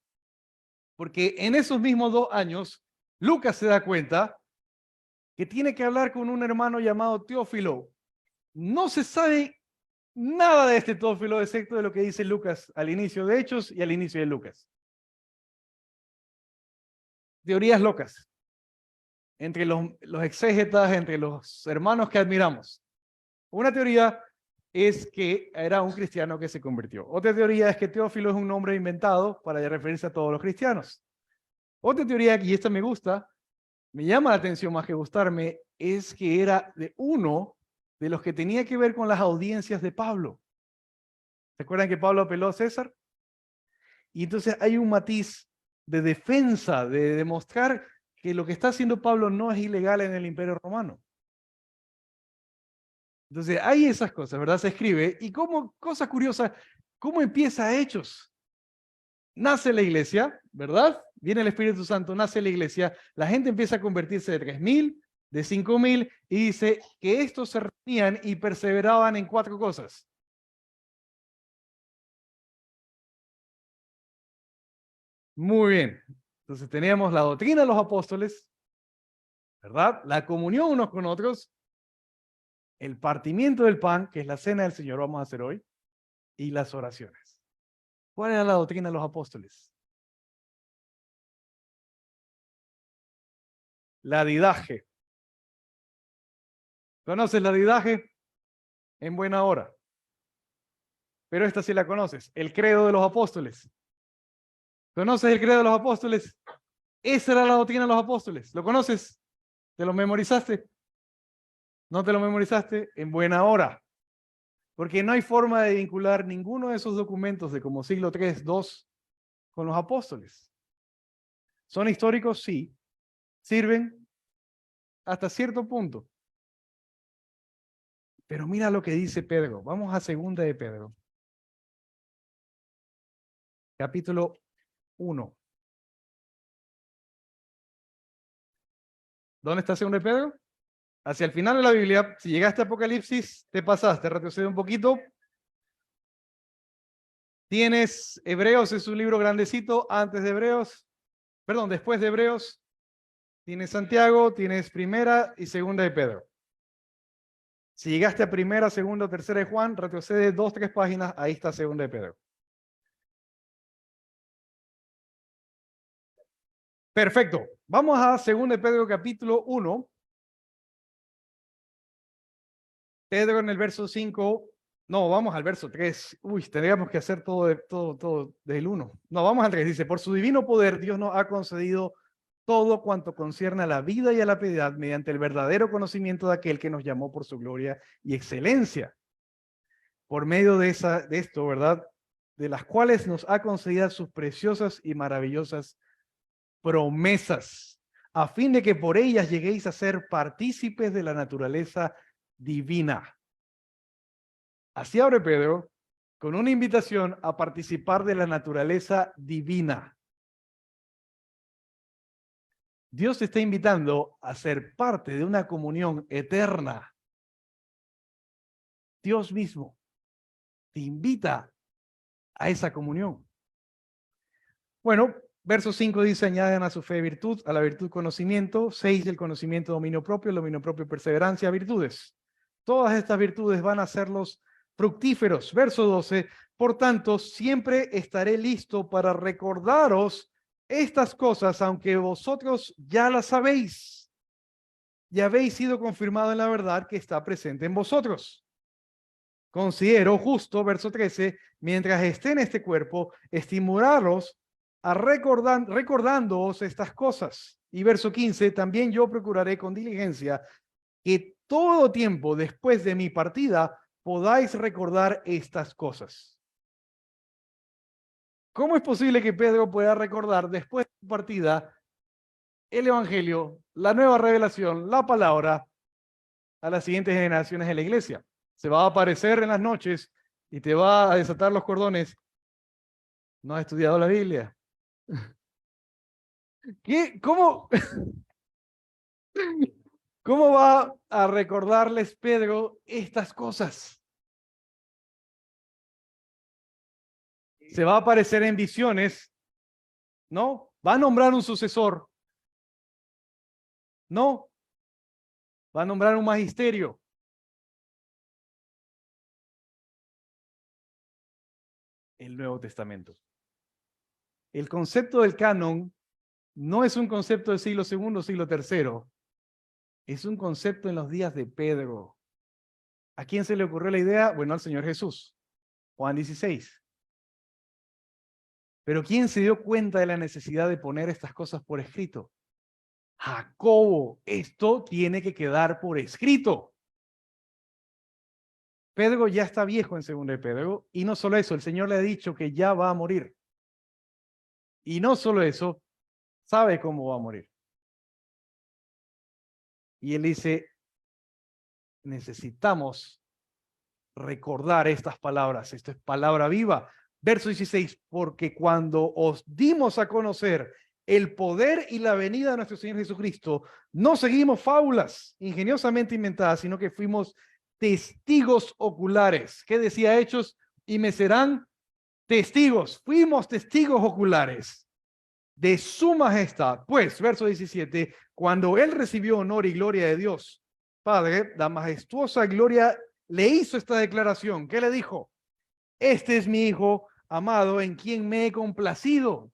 porque en esos mismos 2 años, Lucas se da cuenta que tiene que hablar con un hermano llamado Teófilo. No se sabe nada de este Teófilo, excepto de lo que dice Lucas al inicio de Hechos y al inicio de Lucas. Teorías locas entre los exégetas, entre los hermanos que admiramos. Una teoría es que era un cristiano que se convirtió. Otra teoría es que Teófilo es un nombre inventado para referirse a todos los cristianos. Otra teoría, y esta me gusta, me llama la atención más que gustarme, es que era de uno de los que tenía que ver con las audiencias de Pablo. ¿Se acuerdan que Pablo apeló a César? Y entonces hay un matiz de defensa, de demostrar que lo que está haciendo Pablo no es ilegal en el Imperio Romano. Entonces hay esas cosas, ¿verdad? Se escribe. Y como cosa curiosa, ¿cómo empieza Hechos? Nace la iglesia, ¿verdad? Viene el Espíritu Santo, nace la iglesia, la gente empieza a convertirse de 3.000, de 5.000, y dice que estos se reunían y perseveraban en 4 cosas. Muy bien. Entonces teníamos la doctrina de los apóstoles, ¿verdad? La comunión unos con otros, el partimiento del pan, que es la cena del Señor, vamos a hacer hoy, y las oraciones. ¿Cuál era la doctrina de los apóstoles? La didaje. ¿Conoces la didaje? En buena hora. Pero esta sí la conoces, el credo de los apóstoles. ¿Conoces el credo de los apóstoles? Esa era la doctrina de los apóstoles. ¿Lo conoces? ¿Te lo memorizaste? ¿No te lo memorizaste? En buena hora. Porque no hay forma de vincular ninguno de esos documentos de como siglo III, II con los apóstoles. ¿Son históricos? Sí. ¿Sirven? Hasta cierto punto. Pero mira lo que dice Pedro. Vamos a 2 de Pedro. Capítulo 1. ¿Dónde está 2 de Pedro? Hacia el final de la Biblia. Si llegaste a Apocalipsis, te pasaste, retrocede un poquito. Tienes Hebreos, es un libro grandecito, antes de Hebreos, perdón, después de Hebreos. Tienes Santiago, tienes Primera y Segunda de Pedro. Si llegaste a Primera, Segunda o Tercera de Juan, retrocede 2, 3 páginas, ahí está Segunda de Pedro. Perfecto. Vamos a Segunda de Pedro capítulo 1. Pedro en el verso 5. No, vamos al verso 3. Uy, tendríamos que hacer todo del 1. No, vamos al 3. Dice, por su divino poder, Dios nos ha concedido todo cuanto concierne a la vida y a la piedad mediante el verdadero conocimiento de aquel que nos llamó por su gloria y excelencia. Por medio de esto, ¿verdad? De las cuales nos ha concedido sus preciosas y maravillosas promesas, a fin de que por ellas lleguéis a ser partícipes de la naturaleza divina. Así abre Pedro con una invitación a participar de la naturaleza divina. Dios te está invitando a ser parte de una comunión eterna. Dios mismo te invita a esa comunión. Bueno, verso 5 dice, añaden a su fe virtud, a la virtud conocimiento, 6 el conocimiento dominio propio perseverancia, virtudes. Todas estas virtudes van a hacerlos fructíferos. Verso 12, por tanto, siempre estaré listo para recordaros estas cosas, aunque vosotros ya las sabéis y habéis sido confirmado en la verdad que está presente en vosotros. Considero justo, verso 13, mientras esté en este cuerpo, estimularos a recordándoos estas cosas. Y verso 15, también yo procuraré con diligencia que todo tiempo después de mi partida podáis recordar estas cosas. ¿Cómo es posible que Pedro pueda recordar después de su partida el Evangelio, la nueva revelación, la palabra a las siguientes generaciones de la iglesia? Se va a aparecer en las noches y te va a desatar los cordones. ¿No has estudiado la Biblia? ¿Qué? ¿Cómo? ¿Cómo va a recordarles Pedro estas cosas? Se va a aparecer en visiones, ¿no? Va a nombrar un sucesor, ¿no? Va a nombrar un magisterio. El Nuevo Testamento. El concepto del canon no es un concepto del siglo segundo, siglo tercero. Es un concepto en los días de Pedro. ¿A quién se le ocurrió la idea? Bueno, al Señor Jesús. Juan 16. Pero ¿quién se dio cuenta de la necesidad de poner estas cosas por escrito? Jacobo. Esto tiene que quedar por escrito. Pedro ya está viejo en 2 de Pedro, y no solo eso, el Señor le ha dicho que ya va a morir. Y no solo eso, sabe cómo va a morir. Y él dice, necesitamos recordar estas palabras. Esto es palabra viva. Verso 16, porque cuando os dimos a conocer el poder y la venida de nuestro Señor Jesucristo, no seguimos fábulas ingeniosamente inventadas, sino que fuimos testigos oculares. ¿Qué decía Hechos? Y me serán testigos. Fuimos testigos oculares de su majestad. Pues, verso 17, cuando él recibió honor y gloria de Dios, Padre, la majestuosa gloria le hizo esta declaración. ¿Qué le dijo? Este es mi hijo amado en quien me he complacido.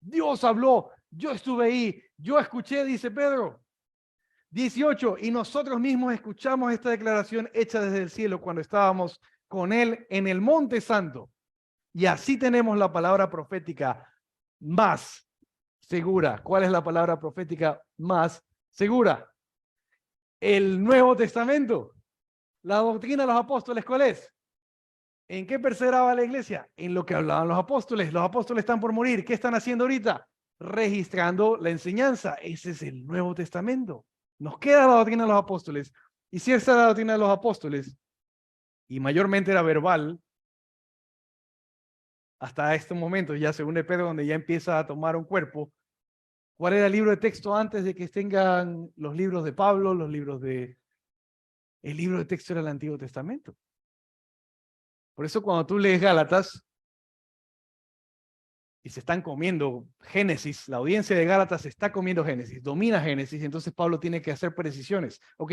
Dios habló, yo estuve ahí, yo escuché, dice Pedro. 18, y nosotros mismos escuchamos esta declaración hecha desde el cielo cuando estábamos con él en el monte santo. Y así tenemos la palabra profética más segura. ¿Cuál es la palabra profética más segura? El Nuevo Testamento. La doctrina de los apóstoles, ¿cuál es? ¿En qué perseveraba la iglesia? En lo que hablaban los apóstoles. Los apóstoles están por morir. ¿Qué están haciendo ahorita? Registrando la enseñanza. Ese es el Nuevo Testamento. Nos queda la doctrina de los apóstoles. Y si esa es la doctrina de los apóstoles, y mayormente era verbal, hasta este momento, ya según de Pedro, donde ya empieza a tomar un cuerpo, ¿cuál era el libro de texto antes de que tengan los libros de Pablo, los libros de... El libro de texto era el Antiguo Testamento. Por eso cuando tú lees Gálatas y se están comiendo Génesis, la audiencia de Gálatas se está comiendo Génesis, domina Génesis, entonces Pablo tiene que hacer precisiones. Ok,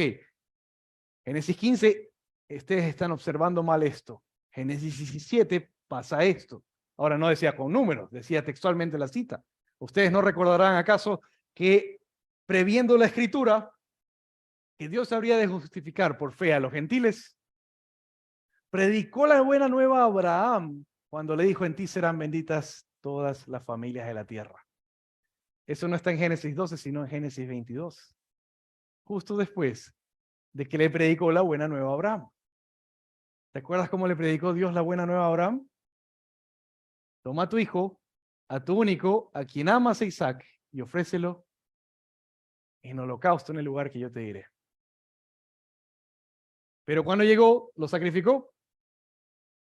Génesis 15, ustedes están observando mal esto. Génesis 17 pasa esto. Ahora no decía con números, decía textualmente la cita. ¿Ustedes no recordarán acaso que previendo la escritura, que Dios habría de justificar por fe a los gentiles, predicó la buena nueva a Abraham cuando le dijo, en ti serán benditas todas las familias de la tierra? Eso no está en Génesis 12, sino en Génesis 22. Justo después de que le predicó la buena nueva a Abraham. ¿Te acuerdas cómo le predicó Dios la buena nueva a Abraham? Toma a tu hijo, a tu único, a quien amas a Isaac, y ofrécelo en holocausto en el lugar que yo te diré. Pero cuando llegó, ¿lo sacrificó?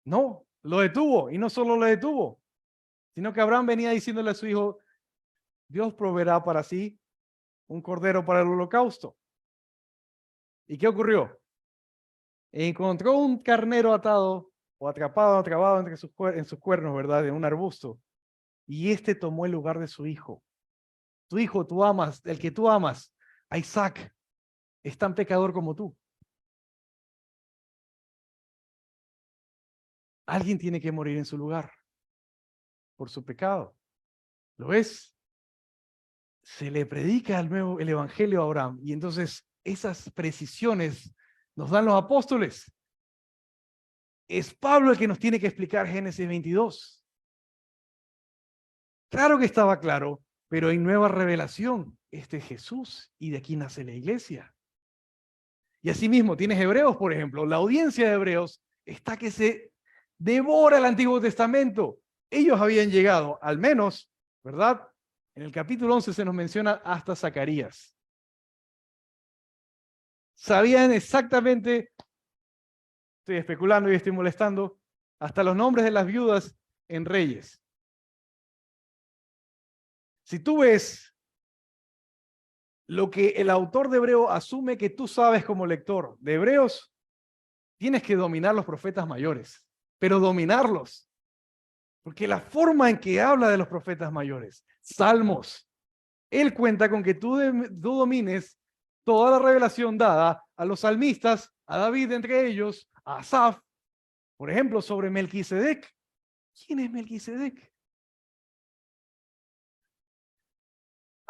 No, lo detuvo. Y no solo lo detuvo, sino que Abraham venía diciéndole a su hijo, Dios proveerá para sí un cordero para el holocausto. ¿Y qué ocurrió? Encontró un carnero atado o atrapado entre en sus cuernos, ¿verdad? En un arbusto. Y este tomó el lugar de su hijo. Tu hijo, tú amas, el que tú amas, a Isaac, es tan pecador como tú. Alguien tiene que morir en su lugar por su pecado. ¿Lo ves? Se le predica el evangelio a Abraham y entonces esas precisiones nos dan los apóstoles. Es Pablo el que nos tiene que explicar Génesis 22. Claro que estaba claro, pero hay nueva revelación. Este es Jesús y de aquí nace la iglesia. Y asimismo tienes Hebreos, por ejemplo. La audiencia de Hebreos está que se devora el Antiguo Testamento. Ellos habían llegado, al menos, ¿verdad? En el capítulo 11 se nos menciona hasta Zacarías. Sabían exactamente, estoy especulando y estoy molestando, hasta los nombres de las viudas en Reyes. Si tú ves lo que el autor de Hebreo asume que tú sabes como lector de Hebreos, tienes que dominar los profetas mayores, pero dominarlos. Porque la forma en que habla de los profetas mayores, Salmos, él cuenta con que tú domines toda la revelación dada a los salmistas, a David entre ellos, a Asaf, por ejemplo, sobre Melquisedec. ¿Quién es Melquisedec?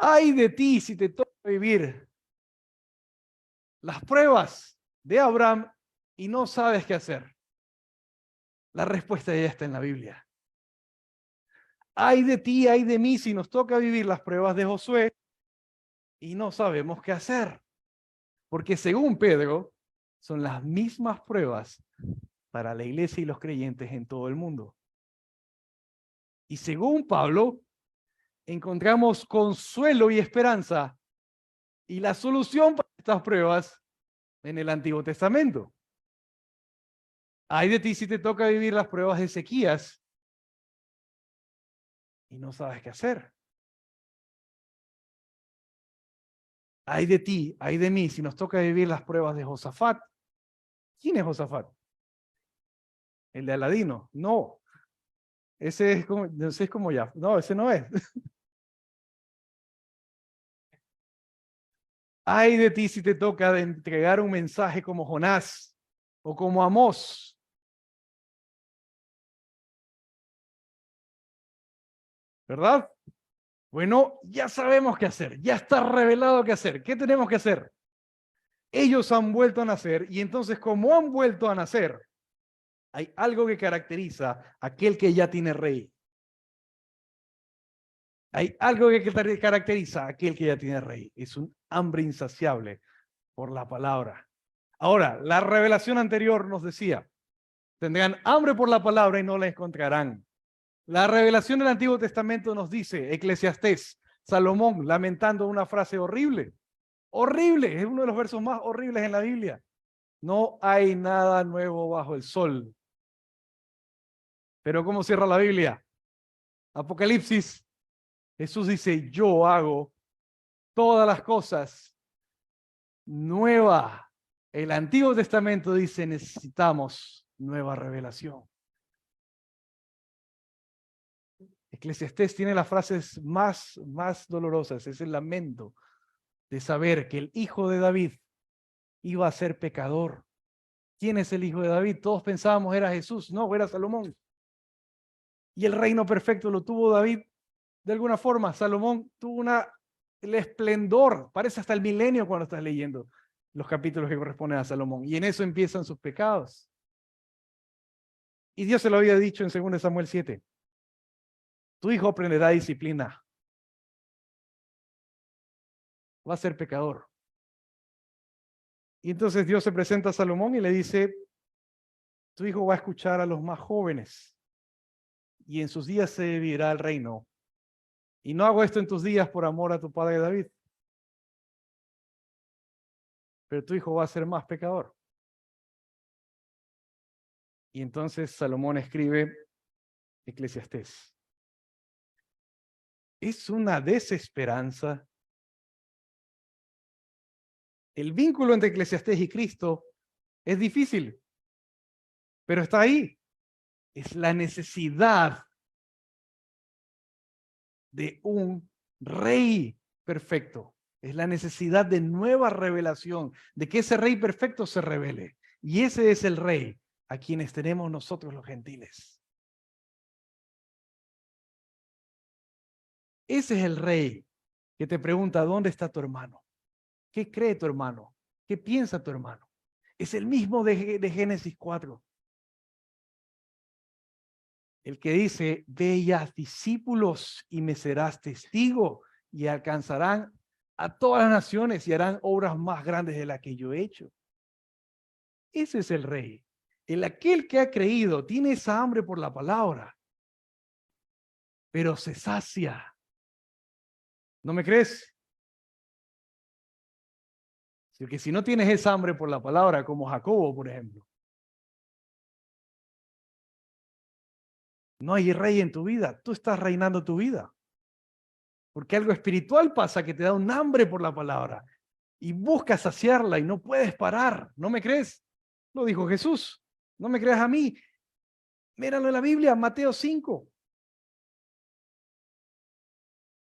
Ay de ti si te toca vivir las pruebas de Abraham y no sabes qué hacer. La respuesta ya está en la Biblia. Ay de ti, ay de mí si nos toca vivir las pruebas de Josué y no sabemos qué hacer. Porque según Pedro, son las mismas pruebas para la iglesia y los creyentes en todo el mundo. Y según Pablo, encontramos consuelo y esperanza y la solución para estas pruebas en el Antiguo Testamento. Ay de ti si te toca vivir las pruebas de Ezequías y no sabes qué hacer. Ay de ti, ay de mí si nos toca vivir las pruebas de Josafat. ¿Quién es Josafat? ¿El de Aladino? No. Ese es como, no sé, es como ya. No, ese no es. Ay de ti si te toca de entregar un mensaje como Jonás o como Amós. ¿Verdad? Bueno, ya sabemos qué hacer. Ya está revelado qué hacer. ¿Qué tenemos que hacer? Ellos han vuelto a nacer y entonces como han vuelto a nacer, hay algo que caracteriza a aquel que ya tiene rey. Hay algo que caracteriza a aquel que ya tiene rey. Es un hambre insaciable por la palabra. Ahora, la revelación anterior nos decía, tendrán hambre por la palabra y no la encontrarán. La revelación del Antiguo Testamento nos dice, Eclesiastés, Salomón, lamentando una frase horrible. Horrible, es uno de los versos más horribles en la Biblia. No hay nada nuevo bajo el sol. Pero ¿cómo cierra la Biblia? Apocalipsis, Jesús dice, yo hago todas las cosas nuevas. El Antiguo Testamento dice, necesitamos nueva revelación. Eclesiastés tiene las frases más dolorosas, es el lamento de saber que el hijo de David iba a ser pecador. ¿Quién es el hijo de David? Todos pensábamos era Jesús, no, era Salomón. Y el reino perfecto lo tuvo David de alguna forma. Salomón tuvo el esplendor, parece hasta el milenio cuando estás leyendo los capítulos que corresponden a Salomón. Y en eso empiezan sus pecados. Y Dios se lo había dicho en 2 Samuel 7. Tu hijo aprenderá disciplina. Va a ser pecador. Y entonces Dios se presenta a Salomón y le dice, tu hijo va a escuchar a los más jóvenes y en sus días se dividirá el reino. Y no hago esto en tus días por amor a tu padre David. Pero tu hijo va a ser más pecador. Y entonces Salomón escribe Eclesiastés. Es una desesperanza. El vínculo entre Eclesiastés y Cristo es difícil, pero está ahí. Es la necesidad de un rey perfecto. Es la necesidad de nueva revelación, de que ese rey perfecto se revele. Y ese es el rey a quienes tenemos nosotros los gentiles. Ese es el rey que te pregunta, ¿dónde está tu hermano? ¿Qué cree tu hermano? ¿Qué piensa tu hermano? Es el mismo de Génesis 4. El que dice, ve y haz discípulos y me serás testigo y alcanzarán a todas las naciones y harán obras más grandes de las que yo he hecho. Ese es el rey. Aquel que ha creído tiene esa hambre por la palabra, pero se sacia. ¿No me crees? Porque si no tienes esa hambre por la palabra, como Jacobo, por ejemplo, no hay rey en tu vida. Tú estás reinando tu vida. Porque algo espiritual pasa que te da un hambre por la palabra y buscas saciarla y no puedes parar. ¿No me crees? Lo dijo Jesús. ¿No me creas a mí? Míralo en la Biblia, Mateo 5.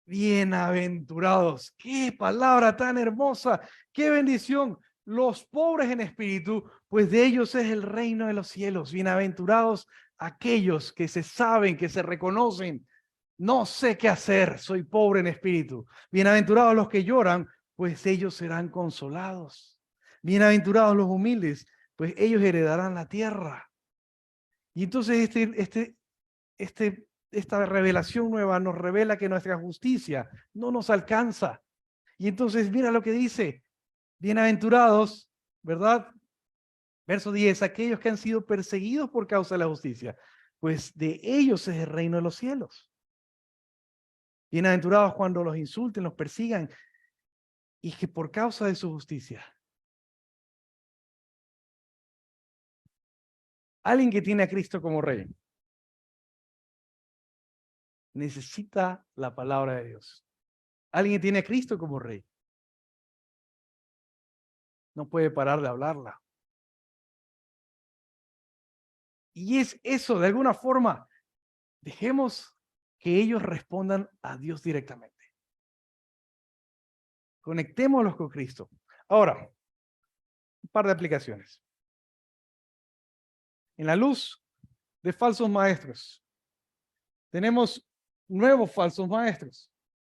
Bienaventurados. Qué palabra tan hermosa. Qué bendición. Los pobres en espíritu, pues de ellos es el reino de los cielos. Bienaventurados aquellos que se saben, que se reconocen. No sé qué hacer, soy pobre en espíritu. Bienaventurados los que lloran, pues ellos serán consolados. Bienaventurados los humildes, pues ellos heredarán la tierra. Y entonces esta revelación nueva nos revela que nuestra justicia no nos alcanza. Y entonces mira lo que dice, bienaventurados, ¿verdad? Verso 10, aquellos que han sido perseguidos por causa de la justicia, pues de ellos es el reino de los cielos. Bienaventurados cuando los insulten, los persigan, y que por causa de su justicia. Alguien que tiene a Cristo como rey necesita la palabra de Dios. Alguien que tiene a Cristo como rey no puede parar de hablarla. Y es eso, de alguna forma, dejemos que ellos respondan a Dios directamente. Conectémoslos con Cristo. Ahora, un par de aplicaciones. En la luz de falsos maestros, tenemos nuevos falsos maestros.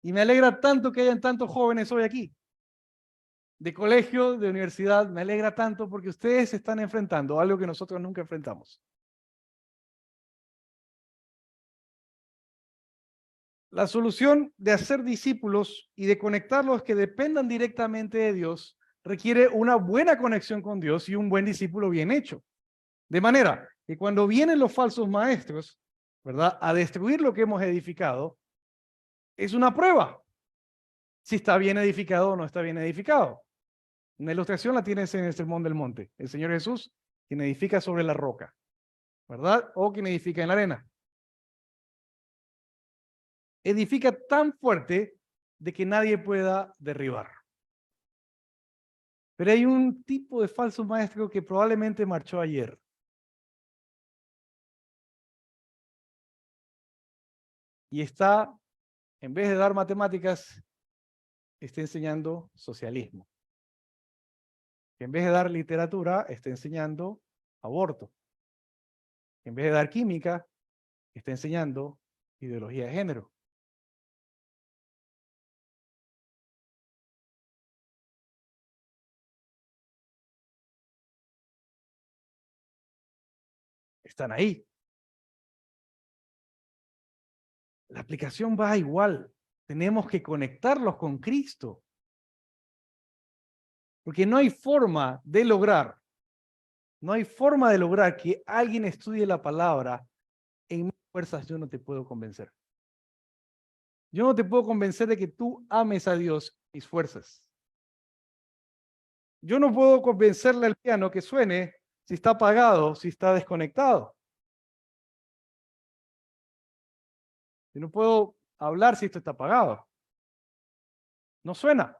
Y me alegra tanto que hayan tantos jóvenes hoy aquí, de colegio, de universidad. Me alegra tanto porque ustedes se están enfrentando a algo que nosotros nunca enfrentamos. La solución de hacer discípulos y de conectarlos que dependan directamente de Dios requiere una buena conexión con Dios y un buen discípulo bien hecho. De manera que cuando vienen los falsos maestros, ¿verdad?, a destruir lo que hemos edificado, es una prueba si está bien edificado o no está bien edificado. Una ilustración la tienes en el Sermón del Monte. El Señor Jesús, quien edifica sobre la roca, ¿verdad? O quien edifica en la arena. Edifica tan fuerte de que nadie pueda derribar. Pero hay un tipo de falso maestro que probablemente marchó ayer. Y está, en vez de dar matemáticas, está enseñando socialismo. En vez de dar literatura, está enseñando aborto. En vez de dar química, está enseñando ideología de género. Están ahí. La aplicación va igual. Tenemos que conectarlos con Cristo. Porque no hay forma de lograr que alguien estudie la palabra en mis fuerzas. Yo no te puedo convencer. Yo no te puedo convencer de que tú ames a Dios en mis fuerzas. Yo no puedo convencerle al piano que suene si está apagado, si está desconectado. Yo no puedo hablar si esto está apagado. No suena.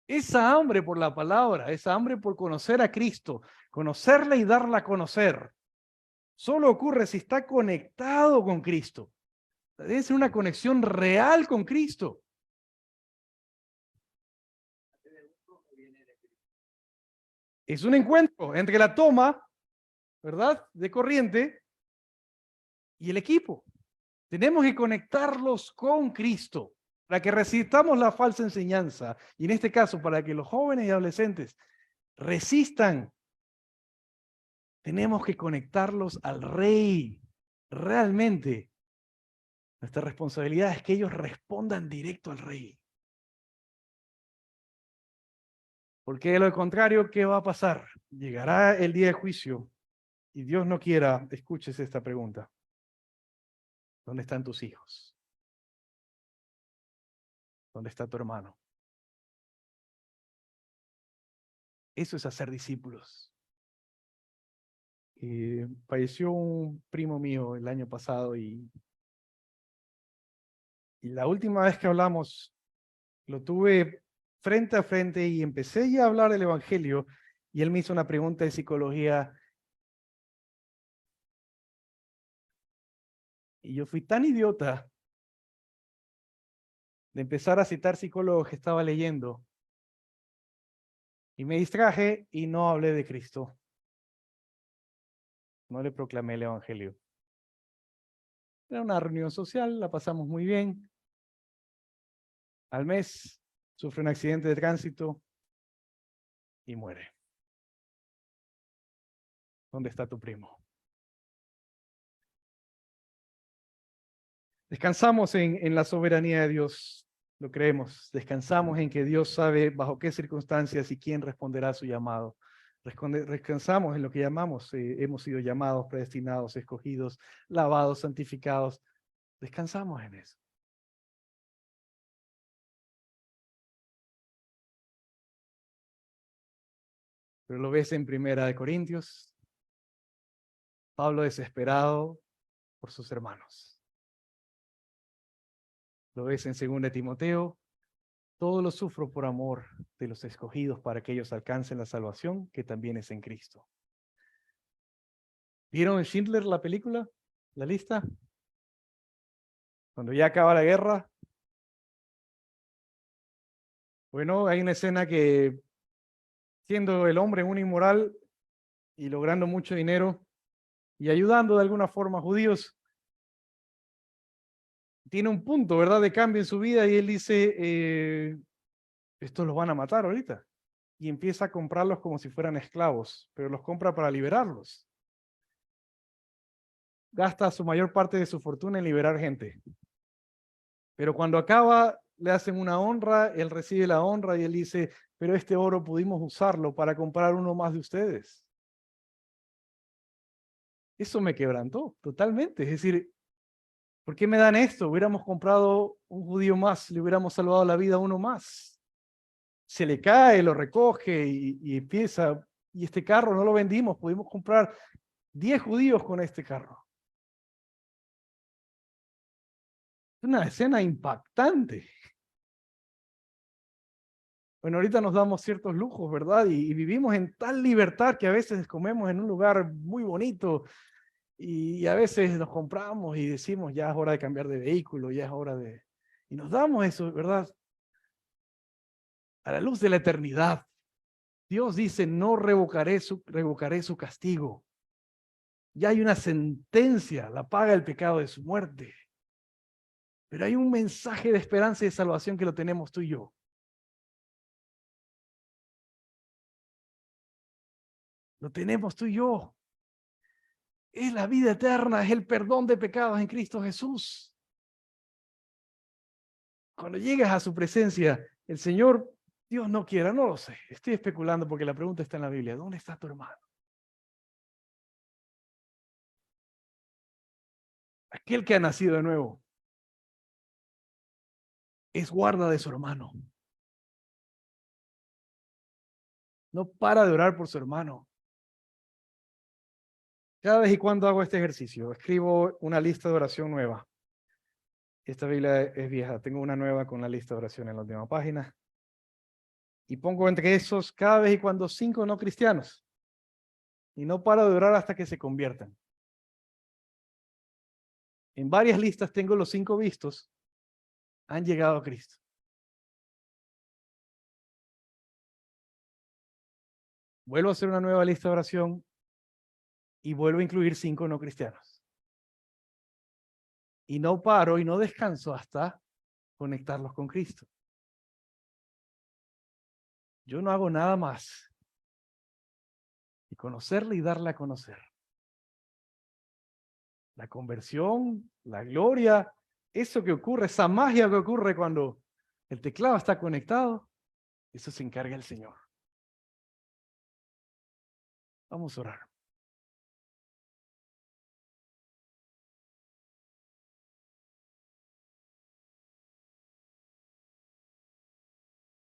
Esa hambre por la palabra, esa hambre por conocer a Cristo, conocerla y darla a conocer, solo ocurre si está conectado con Cristo. Debe ser una conexión real con Cristo. Es un encuentro entre la toma, ¿verdad?, de corriente y el equipo. Tenemos que conectarlos con Cristo para que resistamos la falsa enseñanza. Y en este caso, para que los jóvenes y adolescentes resistan, tenemos que conectarlos al Rey. Realmente, nuestra responsabilidad es que ellos respondan directo al Rey. Porque de lo contrario, ¿qué va a pasar? Llegará el día de juicio y Dios no quiera, escuches esta pregunta. ¿Dónde están tus hijos? ¿Dónde está tu hermano? Eso es hacer discípulos. Falleció un primo mío el año pasado y la última vez que hablamos lo tuve frente a frente y empecé ya a hablar del Evangelio y él me hizo una pregunta de psicología y yo fui tan idiota de empezar a citar psicólogos que estaba leyendo y me distraje y no hablé de Cristo. No le proclamé el Evangelio. Era una reunión social, la pasamos muy bien. Al mes sufre un accidente de tránsito y muere. ¿Dónde está tu primo? Descansamos en la soberanía de Dios, lo creemos. Descansamos en que Dios sabe bajo qué circunstancias y quién responderá a su llamado. Descansamos en lo que llamamos, hemos sido llamados, predestinados, escogidos, lavados, santificados. Descansamos en eso. Pero lo ves en Primera de Corintios, Pablo desesperado por sus hermanos. Lo ves en Segunda de Timoteo, todo lo sufro por amor de los escogidos para que ellos alcancen la salvación que también es en Cristo. ¿Vieron Schindler la película? ¿La lista? Cuando ya acaba la guerra. Bueno, hay una escena que siendo el hombre un inmoral y logrando mucho dinero y ayudando de alguna forma a judíos, tiene un punto, ¿verdad?, de cambio en su vida y él dice, estos los van a matar ahorita. Y empieza a comprarlos como si fueran esclavos, pero los compra para liberarlos. Gasta su mayor parte de su fortuna en liberar gente. Pero cuando acaba, le hacen una honra, él recibe la honra y él dice, pero este oro pudimos usarlo para comprar uno más de ustedes. Eso me quebrantó totalmente. Es decir, ¿por qué me dan esto? Hubiéramos comprado un judío más, le hubiéramos salvado la vida a uno más. Se le cae, lo recoge y empieza. Y este carro no lo vendimos, pudimos comprar 10 judíos con este carro. Es una escena impactante. Bueno, ahorita nos damos ciertos lujos, ¿verdad? Y vivimos en tal libertad que a veces comemos en un lugar muy bonito y a veces nos compramos y decimos, ya es hora de cambiar de vehículo, ya es hora de... Y nos damos eso, ¿verdad? A la luz de la eternidad. Dios dice, no revocaré su castigo. Ya hay una sentencia, la paga el pecado de su muerte. Pero hay un mensaje de esperanza y de salvación que lo tenemos tú y yo. Lo tenemos tú y yo. Es la vida eterna, es el perdón de pecados en Cristo Jesús. Cuando llegas a su presencia, el Señor, Dios no quiera, no lo sé. Estoy especulando porque la pregunta está en la Biblia. ¿Dónde está tu hermano? Aquel que ha nacido de nuevo es guarda de su hermano. No para de orar por su hermano. Cada vez y cuando hago este ejercicio, escribo una lista de oración nueva. Esta Biblia es vieja, tengo una nueva con la lista de oración en la última página. Y pongo entre esos cada vez y cuando 5 no cristianos. Y no paro de orar hasta que se conviertan. En varias listas tengo los 5 vistos. Han llegado a Cristo. vuelvo a hacer una nueva lista de oración y vuelvo a incluir 5 no cristianos. Y no paro y no descanso hasta conectarlos con Cristo. Yo no hago nada más que conocerle y darle a conocer. La conversión, la gloria, eso que ocurre, esa magia que ocurre cuando el teclado está conectado, eso se encarga el Señor. Vamos a orar.